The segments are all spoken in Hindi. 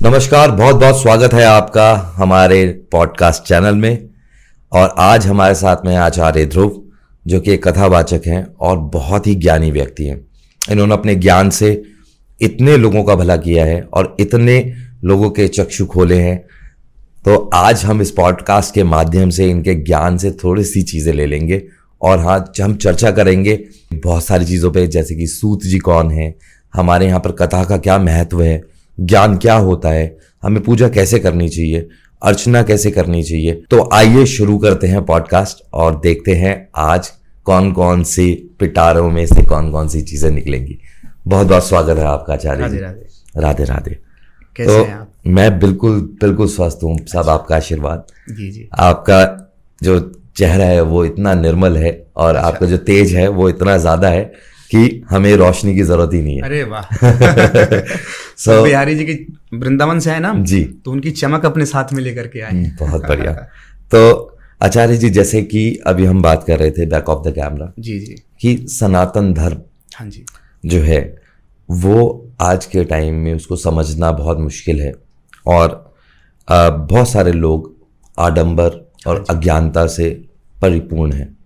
नमस्कार, बहुत बहुत स्वागत है आपका हमारे पॉडकास्ट चैनल में। और आज हमारे साथ में आचार्य ध्रुव, जो कि एक कथावाचक हैं और बहुत ही ज्ञानी व्यक्ति हैं। इन्होंने अपने ज्ञान से इतने लोगों का भला किया है और इतने लोगों के चक्षु खोले हैं। तो आज हम इस पॉडकास्ट के माध्यम से इनके ज्ञान से थोड़ी सी चीज़ें ले लेंगे और हाँ, हम चर्चा करेंगे बहुत सारी चीज़ों पे, जैसे कि सूत जी कौन है, हमारे यहाँ पर कथा का क्या महत्व है, ज्ञान क्या होता है, हमें पूजा कैसे करनी चाहिए, अर्चना कैसे करनी चाहिए। तो आइए शुरू करते हैं पॉडकास्ट और देखते हैं आज कौन कौन सी पिटारों में से कौन कौन सी चीज़ें निकलेंगी। बहुत बहुत स्वागत है आपका आचार्य। राधे राधे। राधे राधे। कैसे हैं आप? मैं बिल्कुल बिल्कुल स्वस्थ हूँ। सब आपका आशीर्वाद। जी जी। आपका जो चेहरा है वो इतना निर्मल है और आपका जो तेज है वो इतना ज्यादा है कि हमें रोशनी की जरूरत ही नहीं है। अरे वाह। So, बिहारी जी की वृंदावन से है ना जी, तो उनकी चमक अपने साथ में लेकर के आए। बहुत बढ़िया। तो आचार्य जी, जैसे कि अभी हम बात कर रहे थे बैक ऑफ द कैमरा जी जी। कि सनातन धर्म हाँ जी। जो है वो आज के टाइम में उसको समझना बहुत मुश्किल है और बहुत सारे लोग आडंबर और अज्ञानता से परिपूर्ण हैं।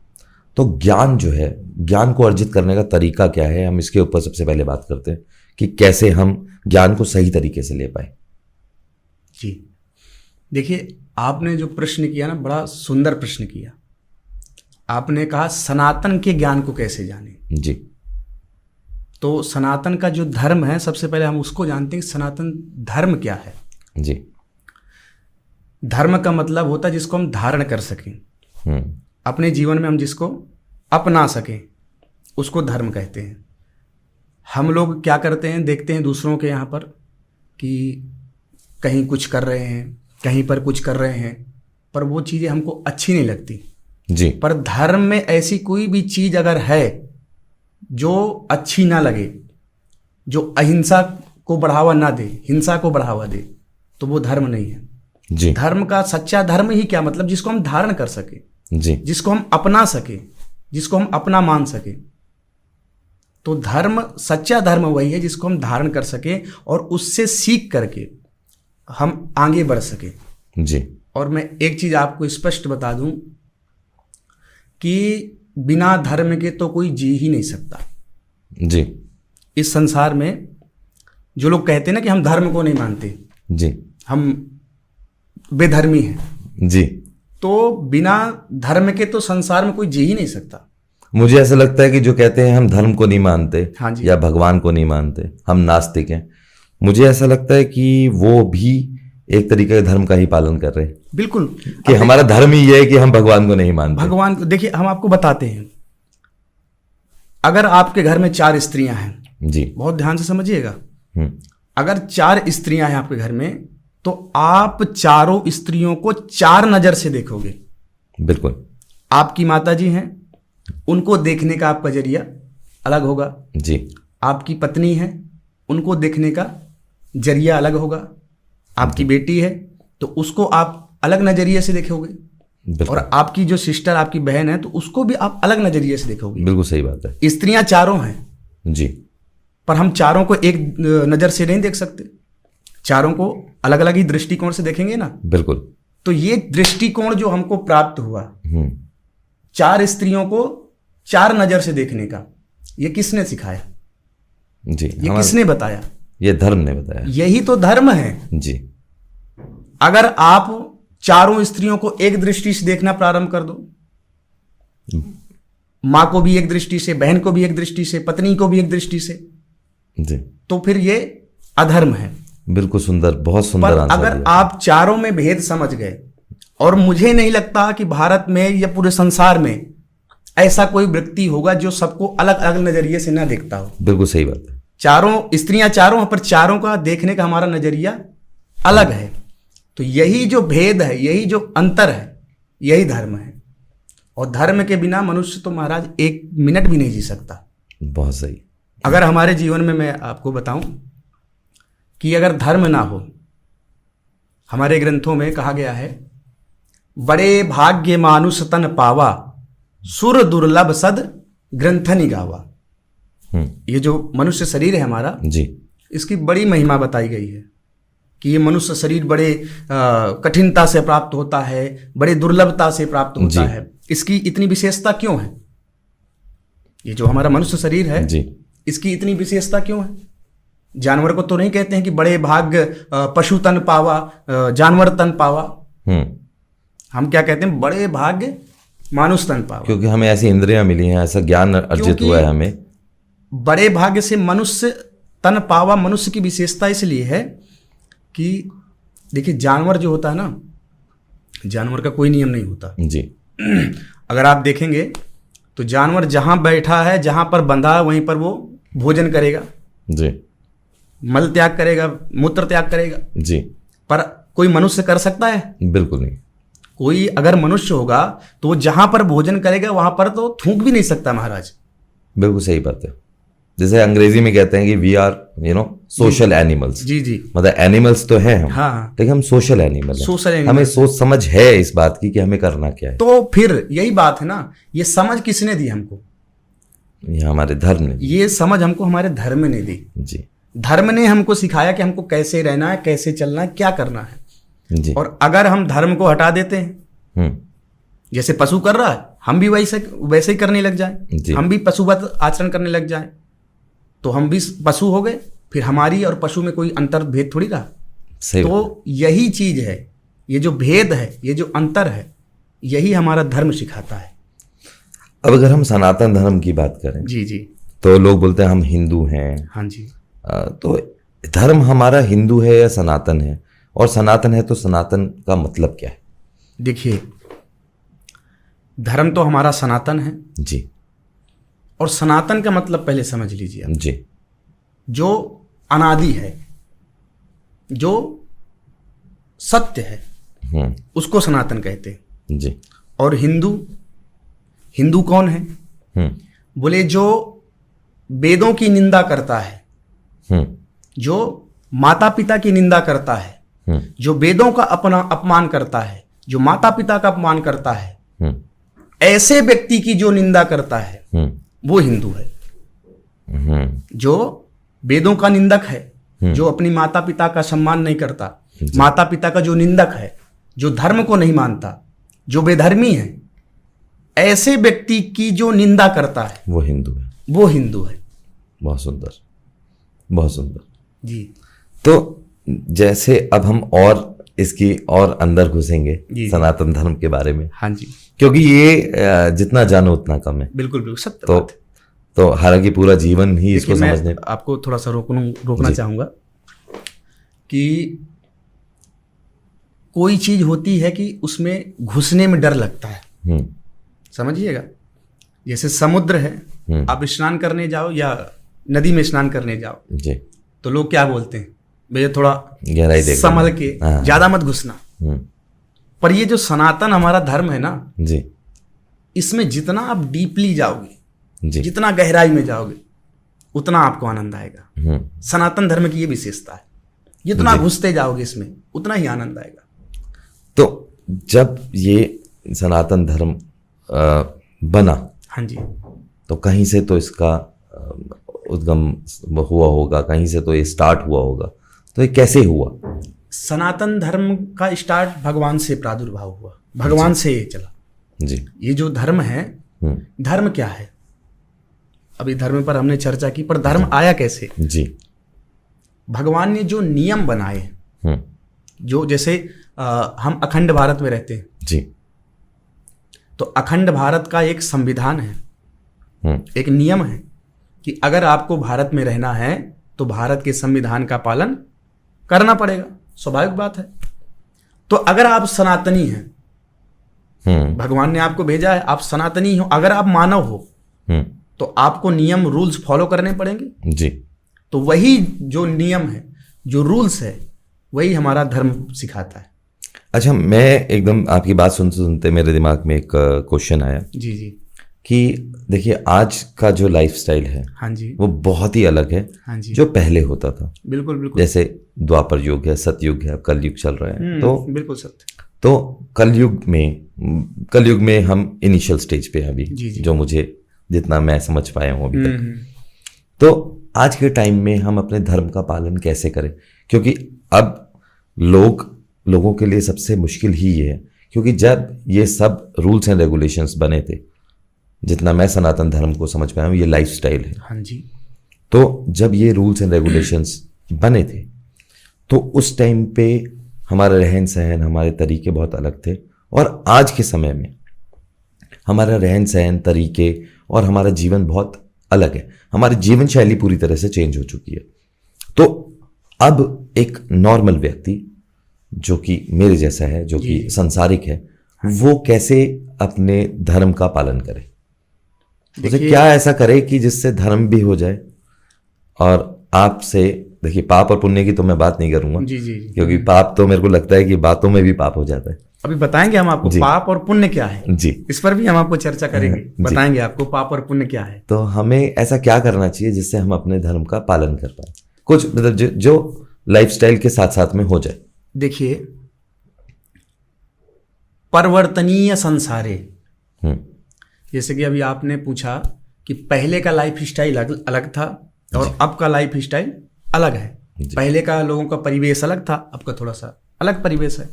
तो ज्ञान जो है, ज्ञान को अर्जित करने का तरीका क्या है, हम इसके ऊपर सबसे पहले बात करते हैं कि कैसे हम ज्ञान को सही तरीके से ले पाए। जी देखिए, आपने जो प्रश्न किया ना, बड़ा सुंदर प्रश्न किया। आपने कहा सनातन के ज्ञान को कैसे जाने। जी। तो सनातन का जो धर्म है, सबसे पहले हम उसको जानते हैं कि सनातन धर्म क्या है। जी। धर्म का मतलब होता है जिसको हम धारण कर सकें, अपने जीवन में हम जिसको अपना सकें, उसको धर्म कहते हैं। हम लोग क्या करते हैं, देखते हैं दूसरों के यहाँ पर कि कहीं कुछ कर रहे हैं, कहीं पर कुछ कर रहे हैं, पर वो चीज़ें हमको अच्छी नहीं लगती। जी। पर धर्म में ऐसी कोई भी चीज़ अगर है जो अच्छी ना लगे, जो अहिंसा को बढ़ावा ना दे, हिंसा को बढ़ावा दे, तो वो धर्म नहीं है। जी। धर्म का सच्चा धर्म ही क्या मतलब, जिसको हम धारण कर सके, जी, जिसको हम अपना सके, जिसको हम अपना मान सके। तो धर्म, सच्चा धर्म वही है जिसको हम धारण कर सके और उससे सीख करके हम आगे बढ़ सके। जी। और मैं एक चीज आपको स्पष्ट बता दूं कि बिना धर्म के तो कोई जी ही नहीं सकता। जी। इस संसार में जो लोग कहते हैं ना कि हम धर्म को नहीं मानते, जी, हम बेधर्मी हैं, जी, तो बिना धर्म के तो संसार में कोई जी ही नहीं सकता। मुझे ऐसा लगता है कि जो कहते हैं हम धर्म को नहीं मानते, हाँ जी, या भगवान को नहीं मानते, हम नास्तिक हैं, मुझे ऐसा लगता है कि वो भी एक तरीके का धर्म का ही पालन कर रहे हैं। बिल्कुल, कि हमारा धर्म ही ये है कि हम भगवान को नहीं मानते। भगवान को देखिए, हम आपको बताते हैं, अगर आपके घर में 4 स्त्रियां हैं, जी, बहुत ध्यान से समझिएगा, अगर 4 स्त्रियां हैं आपके घर में, तो आप चारों स्त्रियों को 4 नजर से देखोगे। बिल्कुल। आपकी माता जी हैं, उनको देखने का आपका जरिया अलग होगा। जी। आपकी पत्नी है, उनको देखने का जरिया अलग होगा। आपकी बेटी है तो उसको आप अलग नजरिए से देखोगे, और आपकी जो सिस्टर, आपकी बहन है, तो उसको भी आप अलग नजरिए से देखोगे। बिल्कुल सही बात है। स्त्रियां चारों हैं जी, पर हम चारों को एक नजर से नहीं देख सकते, चारों को अलग अलग ही दृष्टिकोण से देखेंगे ना। बिल्कुल। तो ये दृष्टिकोण जो हमको प्राप्त हुआ, 4 स्त्रियों को 4 नजर से देखने का, ये किसने सिखाया? जी, ये किसने बताया? ये धर्म ने बताया। यही तो धर्म है। जी। अगर आप चारों स्त्रियों को एक दृष्टि से देखना प्रारंभ कर दो, मां को भी एक दृष्टि से, बहन को भी एक दृष्टि से, पत्नी को भी एक दृष्टि से, जी, तो फिर ये अधर्म है। बिल्कुल सुंदर, बहुत सुंदर पर आंसर अगर दिया। आप चारों में भेद समझ गए, और मुझे नहीं लगता कि भारत में या पूरे संसार में ऐसा कोई व्यक्ति होगा जो सबको अलग अलग नजरिए से ना देखता हो। बिल्कुल सही बात है। चारों स्त्रियां चारों, पर चारों का देखने का हमारा नजरिया अलग है। तो यही जो भेद है, यही जो अंतर है, यही धर्म है। और धर्म के बिना मनुष्य तो महाराज 1 मिनट भी नहीं जी सकता। बहुत सही। अगर हमारे जीवन में मैं आपको बताऊं कि अगर धर्म ना हो, हमारे ग्रंथों में कहा गया है, बड़े भाग्य मानुष तन पावा, सुर दुर्लभ सद ग्रंथनि गावा। ये जो मनुष्य शरीर है हमारा जी, इसकी बड़ी महिमा बताई गई है कि ये मनुष्य शरीर बड़े कठिनता से प्राप्त होता है, बड़े दुर्लभता से प्राप्त होता है, इसकी इतनी विशेषता क्यों है? ये जो हमारा मनुष्य शरीर है जी, इसकी इतनी विशेषता क्यों है? जानवर को तो नहीं कहते हैं कि बड़े भाग्य पशु तन पावा, जानवर तन पावा। हम क्या कहते हैं? बड़े भाग्य मानुष तन पावा, क्योंकि हमें ऐसी इंद्रियां मिली हैं, ऐसा ज्ञान अर्जित हुआ है हमें। बड़े भाग्य से मनुष्य तन पावा, मनुष्य की विशेषता इसलिए है कि देखिए, जानवर जो होता है ना, जानवर का कोई नियम नहीं होता जी। अगर आप देखेंगे तो जानवर जहां बैठा है, जहां पर बंधा है, वहीं पर वो भोजन करेगा जी, मल त्याग करेगा, मूत्र त्याग करेगा जी। पर कोई मनुष्य कर सकता है? बिल्कुल नहीं। कोई अगर मनुष्य होगा तो वो जहां पर भोजन करेगा वहां पर तो थूक भी नहीं सकता महाराज। बिल्कुल सही बात है। जैसे अंग्रेजी में कहते हैं कि वी आर सोशल एनिमल्स। जी जी, मतलब एनिमल्स तो है हम, हाँ, लेकिन हम सोशल एनिमल हैं। सोशल एनिमल, हमें सोच समझ है इस बात की कि हमें करना क्या है। तो फिर यही बात है ना, ये समझ किसने दी हमको? ये हमारे धर्म ने। ये समझ हमको हमारे धर्म ने दी जी। धर्म ने हमको सिखाया कि हमको कैसे रहना है, कैसे चलना है, क्या करना है जी। और अगर हम धर्म को हटा देते हैं, जैसे पशु कर रहा है, हम भी वैसे ही करने लग जाए, हम भी पशुवत आचरण करने लग जाए, तो हम भी पशु हो गए। फिर हमारी और पशु में कोई अंतर भेद थोड़ी रहा। तो यही चीज है, ये जो भेद है, ये जो अंतर है, यही हमारा धर्म सिखाता है। अब अगर हम सनातन धर्म की बात करें जी जी, तो लोग बोलते हैं हम हिंदू हैं। हाँ जी। तो धर्म हमारा हिंदू है या सनातन है? और सनातन है तो सनातन का मतलब क्या है? देखिए, धर्म तो हमारा सनातन है जी, और सनातन का मतलब पहले समझ लीजिए आप जी। जो अनादि है, जो सत्य है, उसको सनातन कहते हैं जी। और हिंदू कौन है? बोले जो वेदों की निंदा करता है, जो माता पिता की निंदा करता है, जो वेदों का अपना अपमान करता है, जो माता पिता का अपमान करता है, ऐसे व्यक्ति की जो निंदा करता है वो हिंदू है। जो वेदों का निंदक है, जो अपनी माता पिता का सम्मान नहीं करता, माता पिता का जो निंदक है, जो धर्म को नहीं मानता, जो बेधर्मी है, ऐसे व्यक्ति की जो निंदा करता है वो हिंदू है। वो हिंदू है। बहुत सुंदर, बहुत सुंदर जी। तो जैसे अब हम और इसकी और अंदर घुसेंगे सनातन धर्म के बारे में। हाँ जी, क्योंकि ये जितना जानो उतना कम है। बिल्कुल बिल्कुल सत्य बात है। तो हालांकि पूरा जीवन ही इसको समझने। आपको थोड़ा सा रोकना चाहूंगा कि कोई चीज होती है कि उसमें घुसने में डर लगता है, समझिएगा। जैसे समुद्र है, आप स्नान करने जाओ या नदी में स्नान करने जाओ जी, तो लोग क्या बोलते हैं? भैया थोड़ा गहराई देख, संभल के, ज्यादा मत घुसना। पर ये जो सनातन हमारा धर्म है ना जी, इसमें जितना आप डीपली जाओगे जी, जितना गहराई में जाओगे, उतना आपको आनंद आएगा। सनातन धर्म की ये विशेषता है, जितना घुसते जाओगे इसमें उतना ही आनंद आएगा। तो जब ये सनातन धर्म बना, हाँ जी, तो कहीं से तो इसका उद्गम हुआ होगा, कहीं से तो ये स्टार्ट हुआ होगा। तो ये कैसे हुआ? सनातन धर्म का स्टार्ट भगवान से प्रादुर्भाव हुआ, भगवान से ये चला जी। ये जो धर्म है, धर्म क्या है? अभी धर्म पर हमने चर्चा की, पर धर्म आया कैसे जी? भगवान ने जो नियम बनाए, जो जैसे हम अखंड भारत में रहते हैं जी, तो अखंड भारत का एक संविधान है, एक नियम है कि अगर आपको भारत में रहना है तो भारत के संविधान का पालन करना पड़ेगा, स्वाभाविक बात है। तो अगर आप सनातनी हैं, भगवान ने आपको भेजा है, आप सनातनी हो, अगर आप मानव हो तो आपको नियम रूल्स फॉलो करने पड़ेंगे जी। तो वही जो नियम है, जो रूल्स है, वही हमारा धर्म सिखाता है। अच्छा, मैं एकदम आपकी बात सुनते सुनते मेरे दिमाग में एक क्वेश्चन आया जी जी, कि देखिए आज का जो लाइफस्टाइल है, हाँ जी, वो बहुत ही अलग है, हाँ जी, जो पहले होता था। बिल्कुल बिल्कुल। जैसे द्वापर युग है, सतयुग है, कलयुग चल रहा है, तो बिल्कुल सत्य। तो कलयुग में हम इनिशियल स्टेज पे हैं अभी, जो मुझे जितना मैं समझ पाया हूँ अभी तक। तो आज के टाइम में हम अपने धर्म का पालन कैसे करें? क्योंकि अब लोगों के लिए सबसे मुश्किल ही ये है, क्योंकि जब ये सब रूल्स एंड रेगुलेशंस बने थे, जितना मैं सनातन धर्म को समझ पाया हूँ, ये लाइफस्टाइल है। हाँ जी। तो जब ये रूल्स एंड रेगुलेशंस बने थे तो उस टाइम पे हमारा रहन सहन, हमारे तरीके बहुत अलग थे, और आज के समय में हमारा रहन सहन, तरीके और हमारा जीवन बहुत अलग है। हमारी जीवन शैली पूरी तरह से चेंज हो चुकी है। तो अब एक नॉर्मल व्यक्ति जो कि मेरे जैसा है, जो कि संसारिक है, वो कैसे अपने धर्म का पालन करे? उसे क्या ऐसा करे कि जिससे धर्म भी हो जाए और आपसे, देखिए पाप और पुण्य की तो मैं बात नहीं करूंगा, जी जी जी। क्योंकि पाप तो मेरे को लगता है कि बातों में भी पाप हो जाता है। अभी बताएंगे हम आपको पाप और पुण्य क्या है जी, इस पर भी हम आपको चर्चा करेंगे, बताएंगे आपको पाप और पुण्य क्या है। तो हमें ऐसा क्या करना चाहिए जिससे हम अपने धर्म का पालन कर पाए, कुछ मतलब जो लाइफस्टाइल के साथ साथ में हो जाए। देखिए, परिवर्तनीय संसारे, जैसे कि अभी आपने पूछा कि पहले का लाइफ स्टाइल अलग था और अब का लाइफ स्टाइल अलग है। पहले का लोगों का परिवेश अलग था, अब का थोड़ा सा अलग परिवेश है।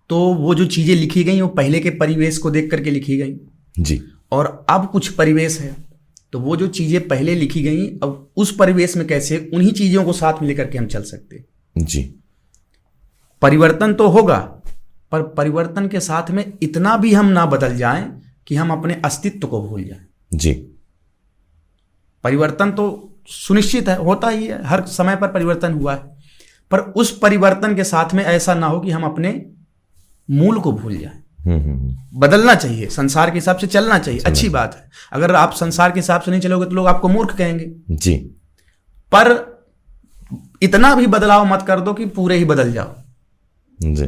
तो वो जो चीजें लिखी गई वो पहले के परिवेश को देख करके लिखी गई जी, और अब कुछ परिवेश है, तो वो जो चीजें पहले लिखी गई अब उस परिवेश में कैसे उन्हीं चीजों को साथ में लेकर के हम चल सकते। जी, परिवर्तन तो होगा, पर परिवर्तन के साथ में इतना भी हम ना बदल जाएं कि हम अपने अस्तित्व को भूल जाएं। जी, परिवर्तन तो सुनिश्चित है, होता ही है, हर समय पर परिवर्तन हुआ है, पर उस परिवर्तन के साथ में ऐसा ना हो कि हम अपने मूल को भूल जाएं। बदलना चाहिए, संसार के हिसाब से चलना चाहिए, अच्छी बात है। अगर आप संसार के हिसाब से नहीं चलोगे तो लोग आपको मूर्ख कहेंगे जी, पर इतना भी बदलाव मत कर दो कि पूरे ही बदल जाओ। जी,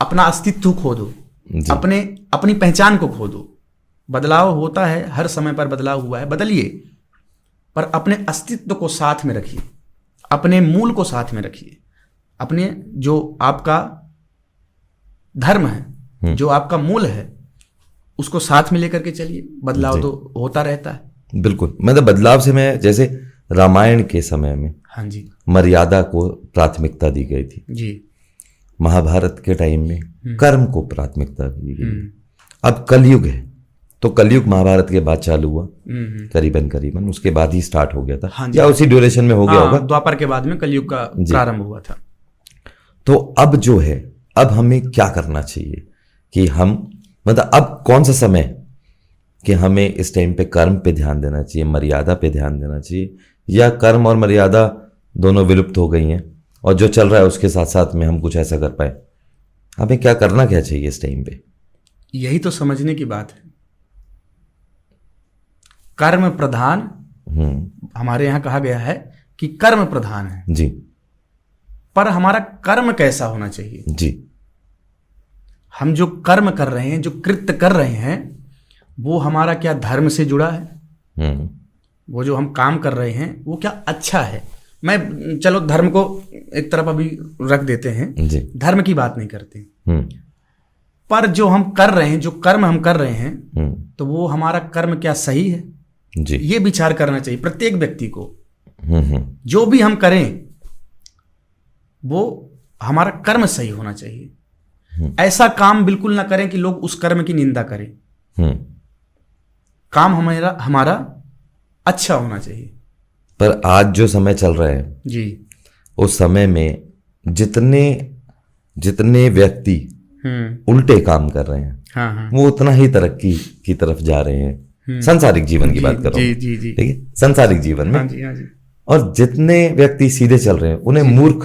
अपना अस्तित्व खो दो, अपनी पहचान को खो दो। बदलाव होता है, हर समय पर बदलाव हुआ है, बदलिए, पर अपने अस्तित्व को साथ में रखिए, अपने मूल को साथ में रखिए, अपने जो आपका धर्म है, जो आपका मूल है, उसको साथ में लेकर के चलिए। बदलाव तो होता रहता है। बिल्कुल। मतलब बदलाव से मैं, जैसे रामायण के समय में हाँ जी, मर्यादा को प्राथमिकता दी गई थी जी, महाभारत के टाइम में कर्म को प्राथमिकता दी गई। अब कलयुग है, तो कलयुग महाभारत के बाद चालू हुआ, करीबन उसके बाद ही स्टार्ट हो गया था। हाँ, या उसी ड्यूरेशन में हो गया होगा, द्वापर के बाद में कलयुग का प्रारंभ हुआ था। तो अब जो है, अब हमें क्या करना चाहिए कि हम, मतलब अब कौन सा समय कि हमें इस टाइम पे कर्म पे ध्यान देना चाहिए, मर्यादा पे ध्यान देना चाहिए, या कर्म और मर्यादा दोनों विलुप्त हो गई हैं और जो चल रहा है उसके साथ साथ में हम कुछ ऐसा कर पाए? हमें क्या करना क्या चाहिए इस टाइम पे? यही तो समझने की बात है। कर्म प्रधान, हमारे यहाँ कहा गया है कि कर्म प्रधान है जी, पर हमारा कर्म कैसा होना चाहिए? जी, हम जो कर्म कर रहे हैं, जो कृत्य कर रहे हैं, वो हमारा क्या धर्म से जुड़ा है? वो जो हम काम कर रहे हैं वो क्या अच्छा है? मैं चलो धर्म को एक तरफ अभी रख देते हैं जी, धर्म की बात नहीं करते, पर जो हम कर रहे हैं, जो कर्म हम कर रहे हैं, तो वो हमारा कर्म क्या सही है? जी, ये विचार करना चाहिए प्रत्येक व्यक्ति को। जो भी हम करें वो हमारा कर्म सही होना चाहिए। ऐसा काम बिल्कुल ना करें कि लोग उस कर्म की निंदा करें। काम हमारा अच्छा होना चाहिए। पर आज जो समय चल रहा है जी, उस समय में जितने व्यक्ति उल्टे काम कर रहे हैं, हाँ, वो उतना ही तरक्की की तरफ जा रहे हैं। सांसारिक जीवन की बात कर रहा हूं, जी, ठीक है, सांसारिक जीवन में। हाँ जी, हाँ जी। और जितने व्यक्ति सीधे चल रहे हैं उन्हें मूर्ख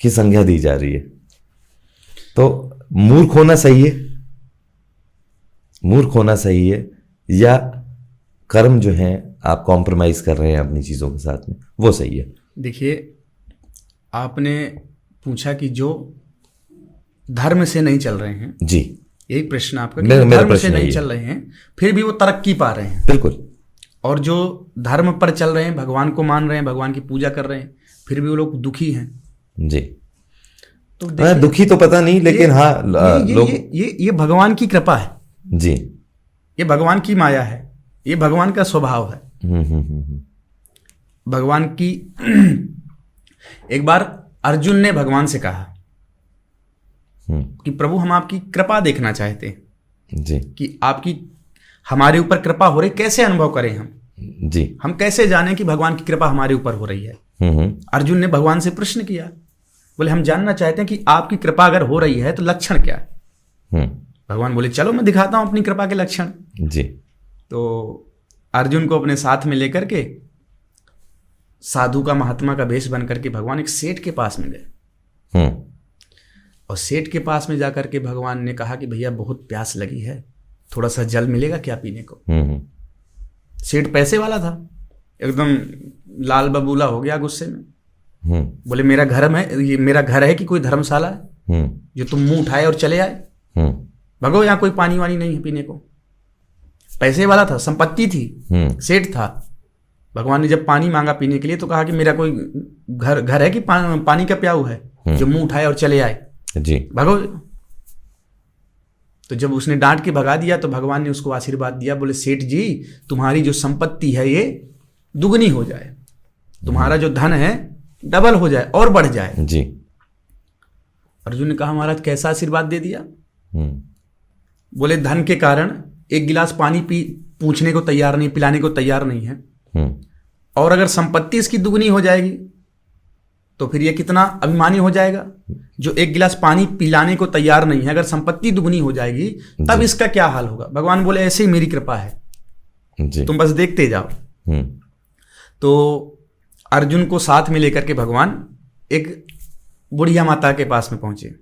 की संज्ञा दी जा रही है। तो मूर्ख होना सही है या कर्म जो है आप कॉम्प्रोमाइज कर रहे हैं अपनी चीजों के साथ में, वो सही है? देखिए, आपने पूछा कि जो धर्म से नहीं चल रहे हैं, जी, यही प्रश्न आपका, मेरा धर्म प्रश्न से नहीं चल रहे हैं फिर भी वो तरक्की पा रहे हैं। बिल्कुल। और जो धर्म पर चल रहे हैं, भगवान को मान रहे हैं, भगवान की पूजा कर रहे हैं, फिर भी वो लोग दुखी हैं। जी, तो दुखी तो पता नहीं, लेकिन लोग, ये भगवान की कृपा है जी, ये भगवान की माया है, ये भगवान का स्वभाव है। भगवान की एक बार अर्जुन ने भगवान से कहा कि प्रभु हम आपकी कृपा देखना चाहते हैं जी कि आपकी हमारे ऊपर कृपा हो रही, कैसे अनुभव करें हम कैसे जाने कि भगवान की कृपा हमारे ऊपर हो रही है। अर्जुन ने भगवान से प्रश्न किया, बोले हम जानना चाहते हैं कि आपकी कृपा अगर हो रही है तो लक्षण क्या है। भगवान बोले चलो मैं दिखाता हूं अपनी कृपा के लक्षण जी। तो अर्जुन को अपने साथ में लेकर के साधु का महात्मा का वेश बन करके भगवान एक सेठ के पास में गए और सेठ के पास में जाकर के भगवान ने कहा कि भैया बहुत प्यास लगी है, थोड़ा सा जल मिलेगा क्या पीने को। सेठ पैसे वाला था, एकदम लाल बबूला हो गया गुस्से में। बोले मेरा घर है, ये मेरा घर है कि कोई धर्मशाला है जो तुम मुंह उठाए और चले आए। भगो, यहाँ कोई पानी वानी नहीं है पीने को। पैसे वाला था, संपत्ति थी, सेठ था। भगवान ने जब पानी मांगा पीने के लिए तो कहा कि मेरा कोई घर है कि पानी का प्याऊ है जो मुंह उठाए और चले आए जी। भगो। तो जब उसने डांट के भगा दिया तो भगवान ने उसको आशीर्वाद दिया, बोले सेठ जी तुम्हारी जो संपत्ति है ये दुगनी हो जाए, तुम्हारा जो धन है डबल हो जाए और बढ़ जाए जी। अर्जुन ने कहा महाराज कैसा आशीर्वाद दे दिया। बोले धन के कारण एक गिलास पानी पूछने को तैयार नहीं, पिलाने को तैयार नहीं है, और अगर संपत्ति इसकी दुगनी हो जाएगी तो फिर ये कितना अभिमानी हो जाएगा। जो एक गिलास पानी पिलाने को तैयार नहीं है, अगर संपत्ति दुगनी हो जाएगी तब इसका क्या हाल होगा। भगवान बोले ऐसे ही मेरी कृपा है जी, तुम बस देखते जाओ। तो अर्जुन को साथ में लेकर के भगवान एक बुढ़िया माता के पास में पहुंचे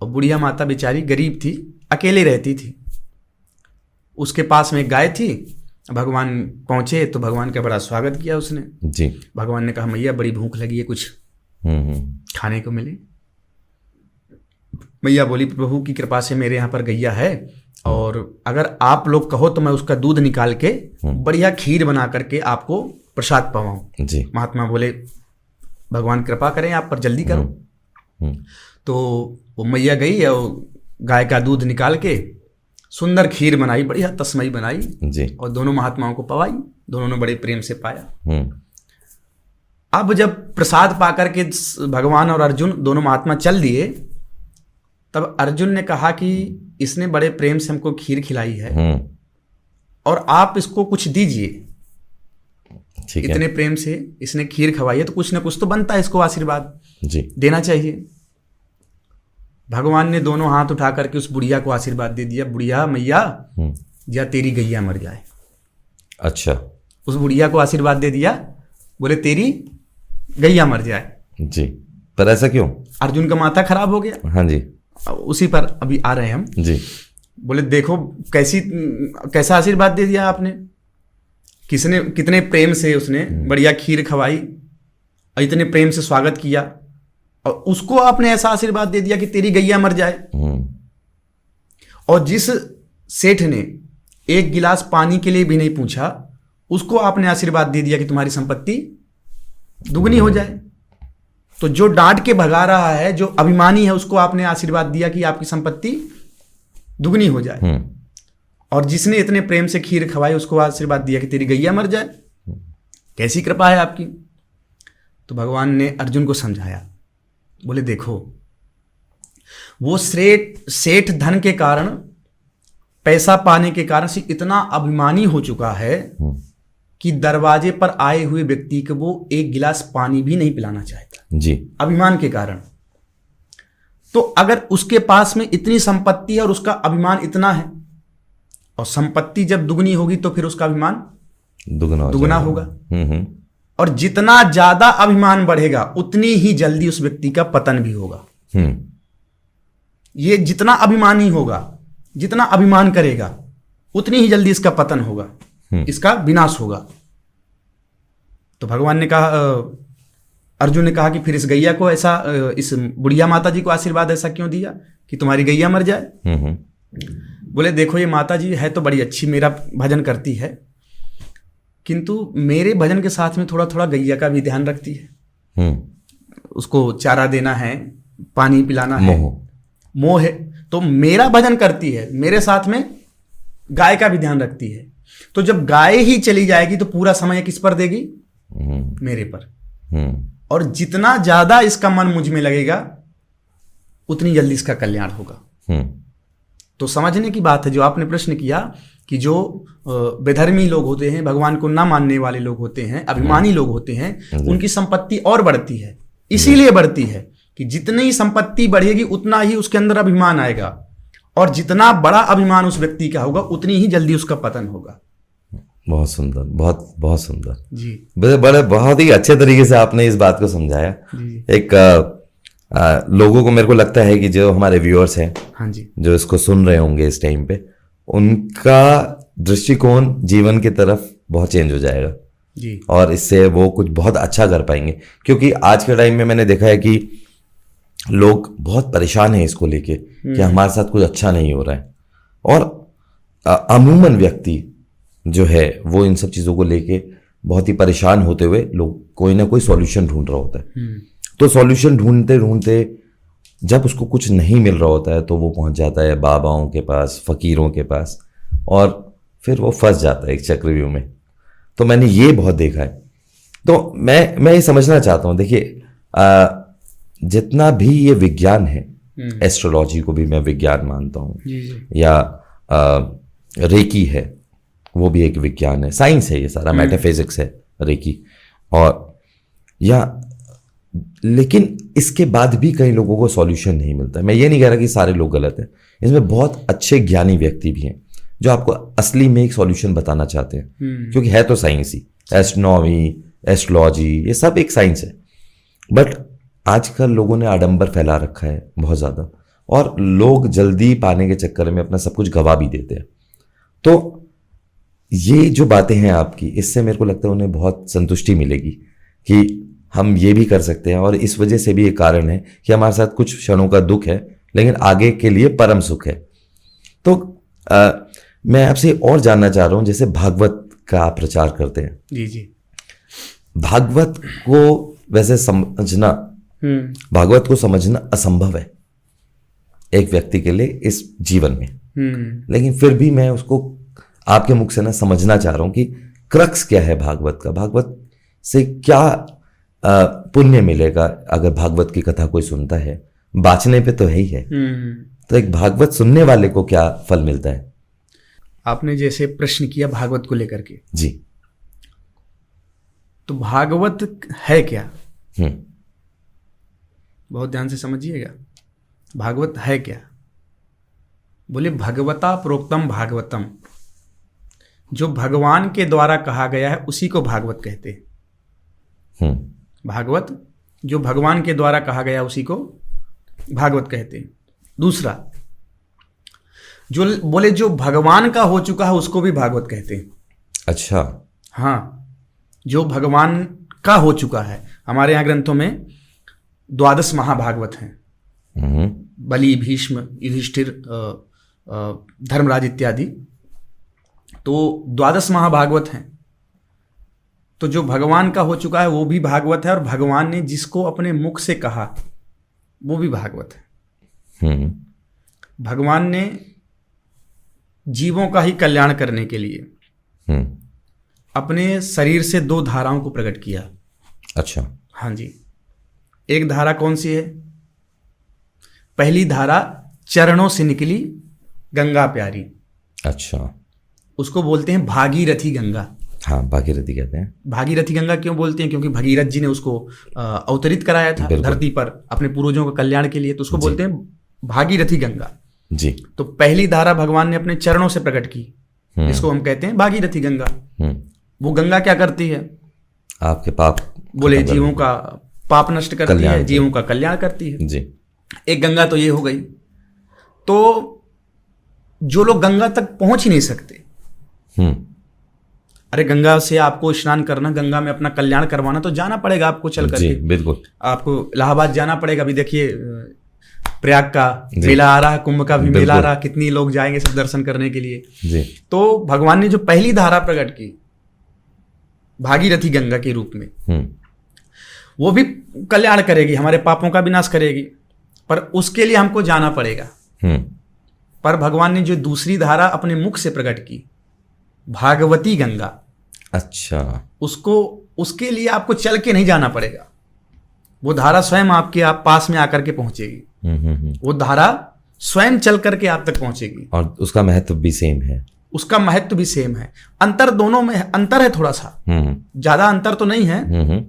और बुढ़िया माता बेचारी गरीब थी, अकेले रहती थी। उसके पास में एक गाय थी। भगवान पहुंचे तो भगवान का बड़ा स्वागत किया उसने जी। भगवान ने कहा मैया बड़ी भूख लगी है, कुछ खाने को मिले। मैया बोली प्रभु की कृपा से मेरे यहाँ पर गैया है और अगर आप लोग कहो तो मैं उसका दूध निकाल के बढ़िया खीर बना करके आपको प्रसाद पावाऊं जी। महात्मा बोले भगवान कृपा करें आप पर, जल्दी करो। तो वो मैया गई और गाय का दूध निकाल के सुंदर खीर बनाई, बढ़िया तस्मई बनाई जी। और दोनों महात्माओं को पवाई, दोनों ने बड़े प्रेम से पाया। अब जब प्रसाद पाकर के भगवान और अर्जुन दोनों महात्मा चल दिए तब अर्जुन ने कहा कि इसने बड़े प्रेम से हमको खीर खिलाई है और आप इसको कुछ दीजिए। इतने प्रेम से इसने खीर खवाई है तो कुछ ना कुछ तो बनता है, इसको आशीर्वाद जी देना चाहिए। भगवान ने दोनों हाथ उठा करके उस बुढ़िया को आशीर्वाद दे दिया, बुढ़िया मैया या तेरी गैया मर जाए। अच्छा, उस बुढ़िया को आशीर्वाद दे दिया, बोले तेरी गैया मर जाए जी। पर ऐसा क्यों? अर्जुन का माथा खराब हो गया। हाँ जी, उसी पर अभी आ रहे हैं हम जी। बोले देखो कैसा आशीर्वाद दे दिया आपने, कितने प्रेम से उसने बढ़िया खीर खवाई और इतने प्रेम से स्वागत किया और उसको आपने ऐसा आशीर्वाद दे दिया कि तेरी गैया मर जाए। और जिस सेठ ने एक गिलास पानी के लिए भी नहीं पूछा उसको आपने आशीर्वाद दे दिया कि तुम्हारी संपत्ति दुगनी हो जाए। तो जो डांट के भगा रहा है, जो अभिमानी है, उसको आपने आशीर्वाद दिया कि आपकी संपत्ति दुगनी हो जाए। और जिसने इतने प्रेम से खीर खवाई उसको आशीर्वाद दिया कि तेरी गैया मर जाए। कैसी कृपा है आपकी। तो भगवान ने अर्जुन को समझाया, बोले देखो वो सेठ धन के कारण, पैसा पाने के कारण से इतना अभिमानी हो चुका है कि दरवाजे पर आए हुए व्यक्ति को वो एक गिलास पानी भी नहीं पिलाना चाहता जी, अभिमान के कारण। तो अगर उसके पास में इतनी संपत्ति है और उसका अभिमान इतना है, और संपत्ति जब दुगनी होगी तो फिर उसका अभिमान दुगना होगा। और जितना ज्यादा अभिमान बढ़ेगा उतनी ही जल्दी उस व्यक्ति का पतन भी होगा। ये जितना अभिमानी होगा, जितना अभिमान करेगा उतनी ही जल्दी इसका पतन होगा, इसका विनाश होगा। तो भगवान ने कहा, अर्जुन ने कहा कि फिर इस गैया को ऐसा, इस बुढ़िया माता जी को आशीर्वाद ऐसा क्यों दिया कि तुम्हारी गैया मर जाए। बोले देखो ये माता जी है तो बड़ी अच्छी, मेरा भजन करती है, किंतु मेरे भजन के साथ में थोड़ा थोड़ा गैया का भी ध्यान रखती है। उसको चारा देना है, पानी पिलाना है, मोह है। तो मेरा भजन करती है, मेरे साथ में गाय का भी ध्यान रखती है। तो जब गाय ही चली जाएगी तो पूरा समय किस पर देगी? मेरे पर। और जितना ज्यादा इसका मन मुझ में लगेगा उतनी जल्दी इसका कल्याण होगा। तो समझने की बात है जो आपने प्रश्न किया कि जो बेधर्मी लोग होते हैं, भगवान को ना मानने वाले लोग होते हैं, अभिमानी लोग होते हैं, उनकी संपत्ति और बढ़ती है। इसीलिए बढ़ती है कि जितनी संपत्ति बढ़ेगी उतना ही उसके अंदर अभिमान आएगा, और जितना बड़ा अभिमान उस व्यक्ति का होगा उतनी ही जल्दी उसका पतन होगा। बहुत सुंदर, बहुत बहुत सुंदर जी। बड़े बहुत ही अच्छे तरीके से आपने इस बात को समझाया। एक लोगों को, मेरे को लगता है कि जो हमारे व्यूअर्स हैं, हाँ जी, जो इसको सुन रहे होंगे इस टाइम पे, उनका दृष्टिकोण जीवन की तरफ बहुत चेंज हो जाएगा जी। और इससे वो कुछ बहुत अच्छा कर पाएंगे। क्योंकि आज के टाइम में मैंने देखा है कि लोग बहुत परेशान हैं इसको लेके कि हमारे साथ कुछ अच्छा नहीं हो रहा है, और अमूमन व्यक्ति जो है वो इन सब चीज़ों को लेके बहुत ही परेशान होते हुए लोग कोई ना कोई सॉल्यूशन ढूंढ रहा होता है। तो सॉल्यूशन ढूंढते ढूंढते जब उसको कुछ नहीं मिल रहा होता है तो वो पहुंच जाता है बाबाओं के पास, फकीरों के पास, और फिर वो फंस जाता है एक चक्रव्यूह में। तो मैंने ये बहुत देखा है। तो मैं ये समझना चाहता हूँ, देखिए जितना भी ये विज्ञान है, एस्ट्रोलॉजी को भी मैं विज्ञान मानता हूँ, या रेकी है वो भी एक विज्ञान है, साइंस है, ये सारा मेटाफिजिक्स है रेकी, और या लेकिन इसके बाद भी कई लोगों को सॉल्यूशन नहीं मिलता। मैं ये नहीं कह रहा कि सारे लोग गलत हैं, इसमें बहुत अच्छे ज्ञानी व्यक्ति भी हैं जो आपको असली में एक सॉल्यूशन बताना चाहते हैं, क्योंकि है तो साइंस ही, एस्ट्रोनॉमी, एस्ट्रोलॉजी, ये सब एक साइंस है। बट आजकल लोगों ने आडंबर फैला रखा है बहुत ज़्यादा, और लोग जल्दी पाने के चक्कर में अपना सब कुछ गवा भी देते हैं। तो ये जो बातें हैं आपकी, इससे मेरे को लगता है उन्हें बहुत संतुष्टि मिलेगी कि हम ये भी कर सकते हैं, और इस वजह से भी एक कारण है कि हमारे साथ कुछ क्षणों का दुख है लेकिन आगे के लिए परम सुख है। तो मैं आपसे और जानना चाह रहा हूं, जैसे भागवत का आप प्रचार करते हैं। जी जी। भागवत को वैसे समझना, भागवत को समझना असंभव है एक व्यक्ति के लिए इस जीवन में, लेकिन फिर भी मैं उसको आपके मुख से ना समझना चाह रहा हूं कि क्रक्स क्या है भागवत का, भागवत से क्या पुण्य मिलेगा अगर भागवत की कथा कोई सुनता है। बाँचने पे तो है ही है, तो एक भागवत सुनने वाले को क्या फल मिलता है? आपने जैसे प्रश्न किया भागवत को लेकर के जी, तो भागवत है क्या, बहुत ध्यान से समझिएगा। भागवत है क्या? बोले भगवता प्रोक्तम भागवतम, जो भगवान के द्वारा कहा गया है उसी को भागवत कहते हैं। भागवत जो भगवान के द्वारा कहा गया उसी को भागवत कहते हैं। दूसरा, जो बोले जो भगवान का हो चुका है उसको भी भागवत कहते हैं। अच्छा, हाँ, जो भगवान का हो चुका है, हमारे यहाँ ग्रंथों में 12 महाभागवत हैं, बलि, भीष्म, युधिष्ठिर, धर्मराज इत्यादि, तो 12 महाभागवत हैं। तो जो भगवान का हो चुका है वो भी भागवत है, और भगवान ने जिसको अपने मुख से कहा वो भी भागवत है। भगवान ने जीवों का ही कल्याण करने के लिए अपने शरीर से 2 धाराओं को प्रकट किया। अच्छा, हाँ जी। एक धारा कौन सी है? पहली धारा चरणों से निकली गंगा प्यारी। अच्छा, उसको बोलते हैं भागीरथी गंगा। हाँ, भागीरथी कहते हैं। भागीरथी गंगा क्यों बोलते हैं? क्योंकि भगीरथ जी ने उसको अवतरित कराया था धरती पर अपने पूर्वजों के कल्याण के लिए, तो उसको बोलते हैं भागीरथी गंगा जी। तो पहली धारा भगवान ने अपने चरणों से प्रकट की, जिसको हम कहते हैं भागीरथी गंगा। वो गंगा क्या करती है? आपके पाप, बोले जीवों का पाप नष्ट करती है, जीवों का कल्याण करती है जी। एक गंगा तो ये हो गई। तो जो लोग गंगा तक पहुंच ही नहीं सकते, अरे गंगा से आपको स्नान करना, गंगा में अपना कल्याण करवाना, तो जाना पड़ेगा आपको चल करके। बिल्कुल, आपको इलाहाबाद जाना पड़ेगा। अभी देखिए प्रयाग का मेला आ रहा है, कुंभ का भी मेला आ रहा है, कितनी लोग जाएंगे सब दर्शन करने के लिए जी। तो भगवान ने जो पहली धारा प्रकट की भागीरथी गंगा के रूप में, वो भी कल्याण करेगी, हमारे पापों का विनाश करेगी, पर उसके लिए हमको जाना पड़ेगा। पर भगवान ने जो दूसरी धारा अपने मुख से प्रकट की, भागवती गंगा, अच्छा, उसके लिए आपको चल के नहीं जाना पड़ेगा। वो धारा स्वयं आपके आप पास में आकर के पहुंचेगी। वो धारा स्वयं चल करके आप तक पहुंचेगी। और उसका महत्व भी सेम है। उसका महत्व भी सेम है। अंतर दोनों में अंतर है थोड़ा सा, ज्यादा अंतर तो नहीं है,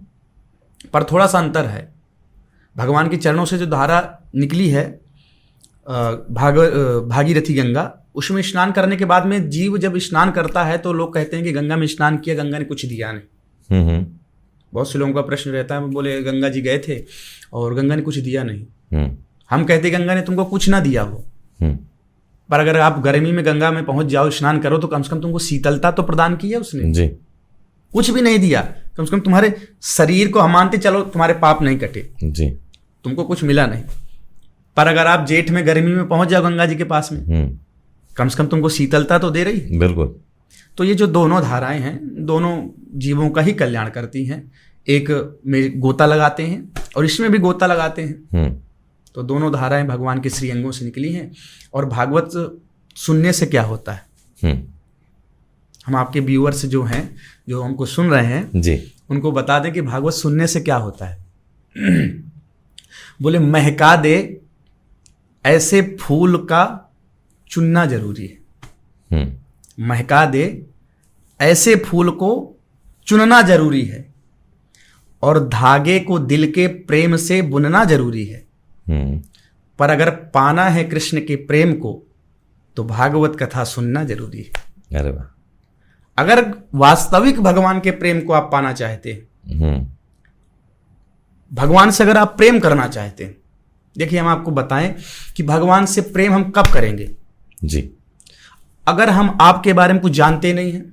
पर थोड़ा सा अंतर है। भगवान के चरणों से जो धारा निकली है भागीरथी गंगा, उसमें स्नान करने के बाद में जीव जब स्नान करता है तो लोग कहते हैं कि गंगा में स्नान किया, गंगा ने कुछ दिया नहीं। बहुत से लोगों का प्रश्न रहता है, बोले गंगा जी गए थे और गंगा ने कुछ दिया नहीं। हम कहते गंगा ने तुमको कुछ ना दिया हो, पर अगर आप गर्मी में गंगा में पहुंच जाओ, स्नान करो, तो कम से कम तुमको शीतलता तो प्रदान की है उसने जी। कुछ भी नहीं दिया, कम से कम तुम्हारे शरीर को हम मानते चलो तुम्हारे पाप नहीं कटे जी, तुमको कुछ मिला नहीं। पर अगर आप जेठ में गर्मी में पहुंच जाओ गंगा जी के पास में, कम से कम तुमको शीतलता तो दे रही। बिल्कुल। तो ये जो दोनों धाराएं हैं, दोनों जीवों का ही कल्याण करती हैं। एक में गोता लगाते हैं और इसमें भी गोता लगाते हैं। तो दोनों धाराएं भगवान के श्री अंगों से निकली हैं। और भागवत सुनने से क्या होता है, हम आपके व्यूअर्स जो हैं, जो हमको सुन रहे हैं जी, उनको बता दें कि भागवत सुनने से क्या होता है। बोले महका दे ऐसे फूल का चुनना जरूरी है। महका दे ऐसे फूल को चुनना जरूरी है, और धागे को दिल के प्रेम से बुनना जरूरी है। पर अगर पाना है कृष्ण के प्रेम को तो भागवत कथा सुनना जरूरी है। अरे वाह। अगर वास्तविक भगवान के प्रेम को आप पाना चाहते हैं, भगवान से अगर आप प्रेम करना चाहते हैं, देखिए हम आपको बताएं कि भगवान से प्रेम हम कब करेंगे जी। अगर हम आपके बारे में कुछ जानते नहीं हैं,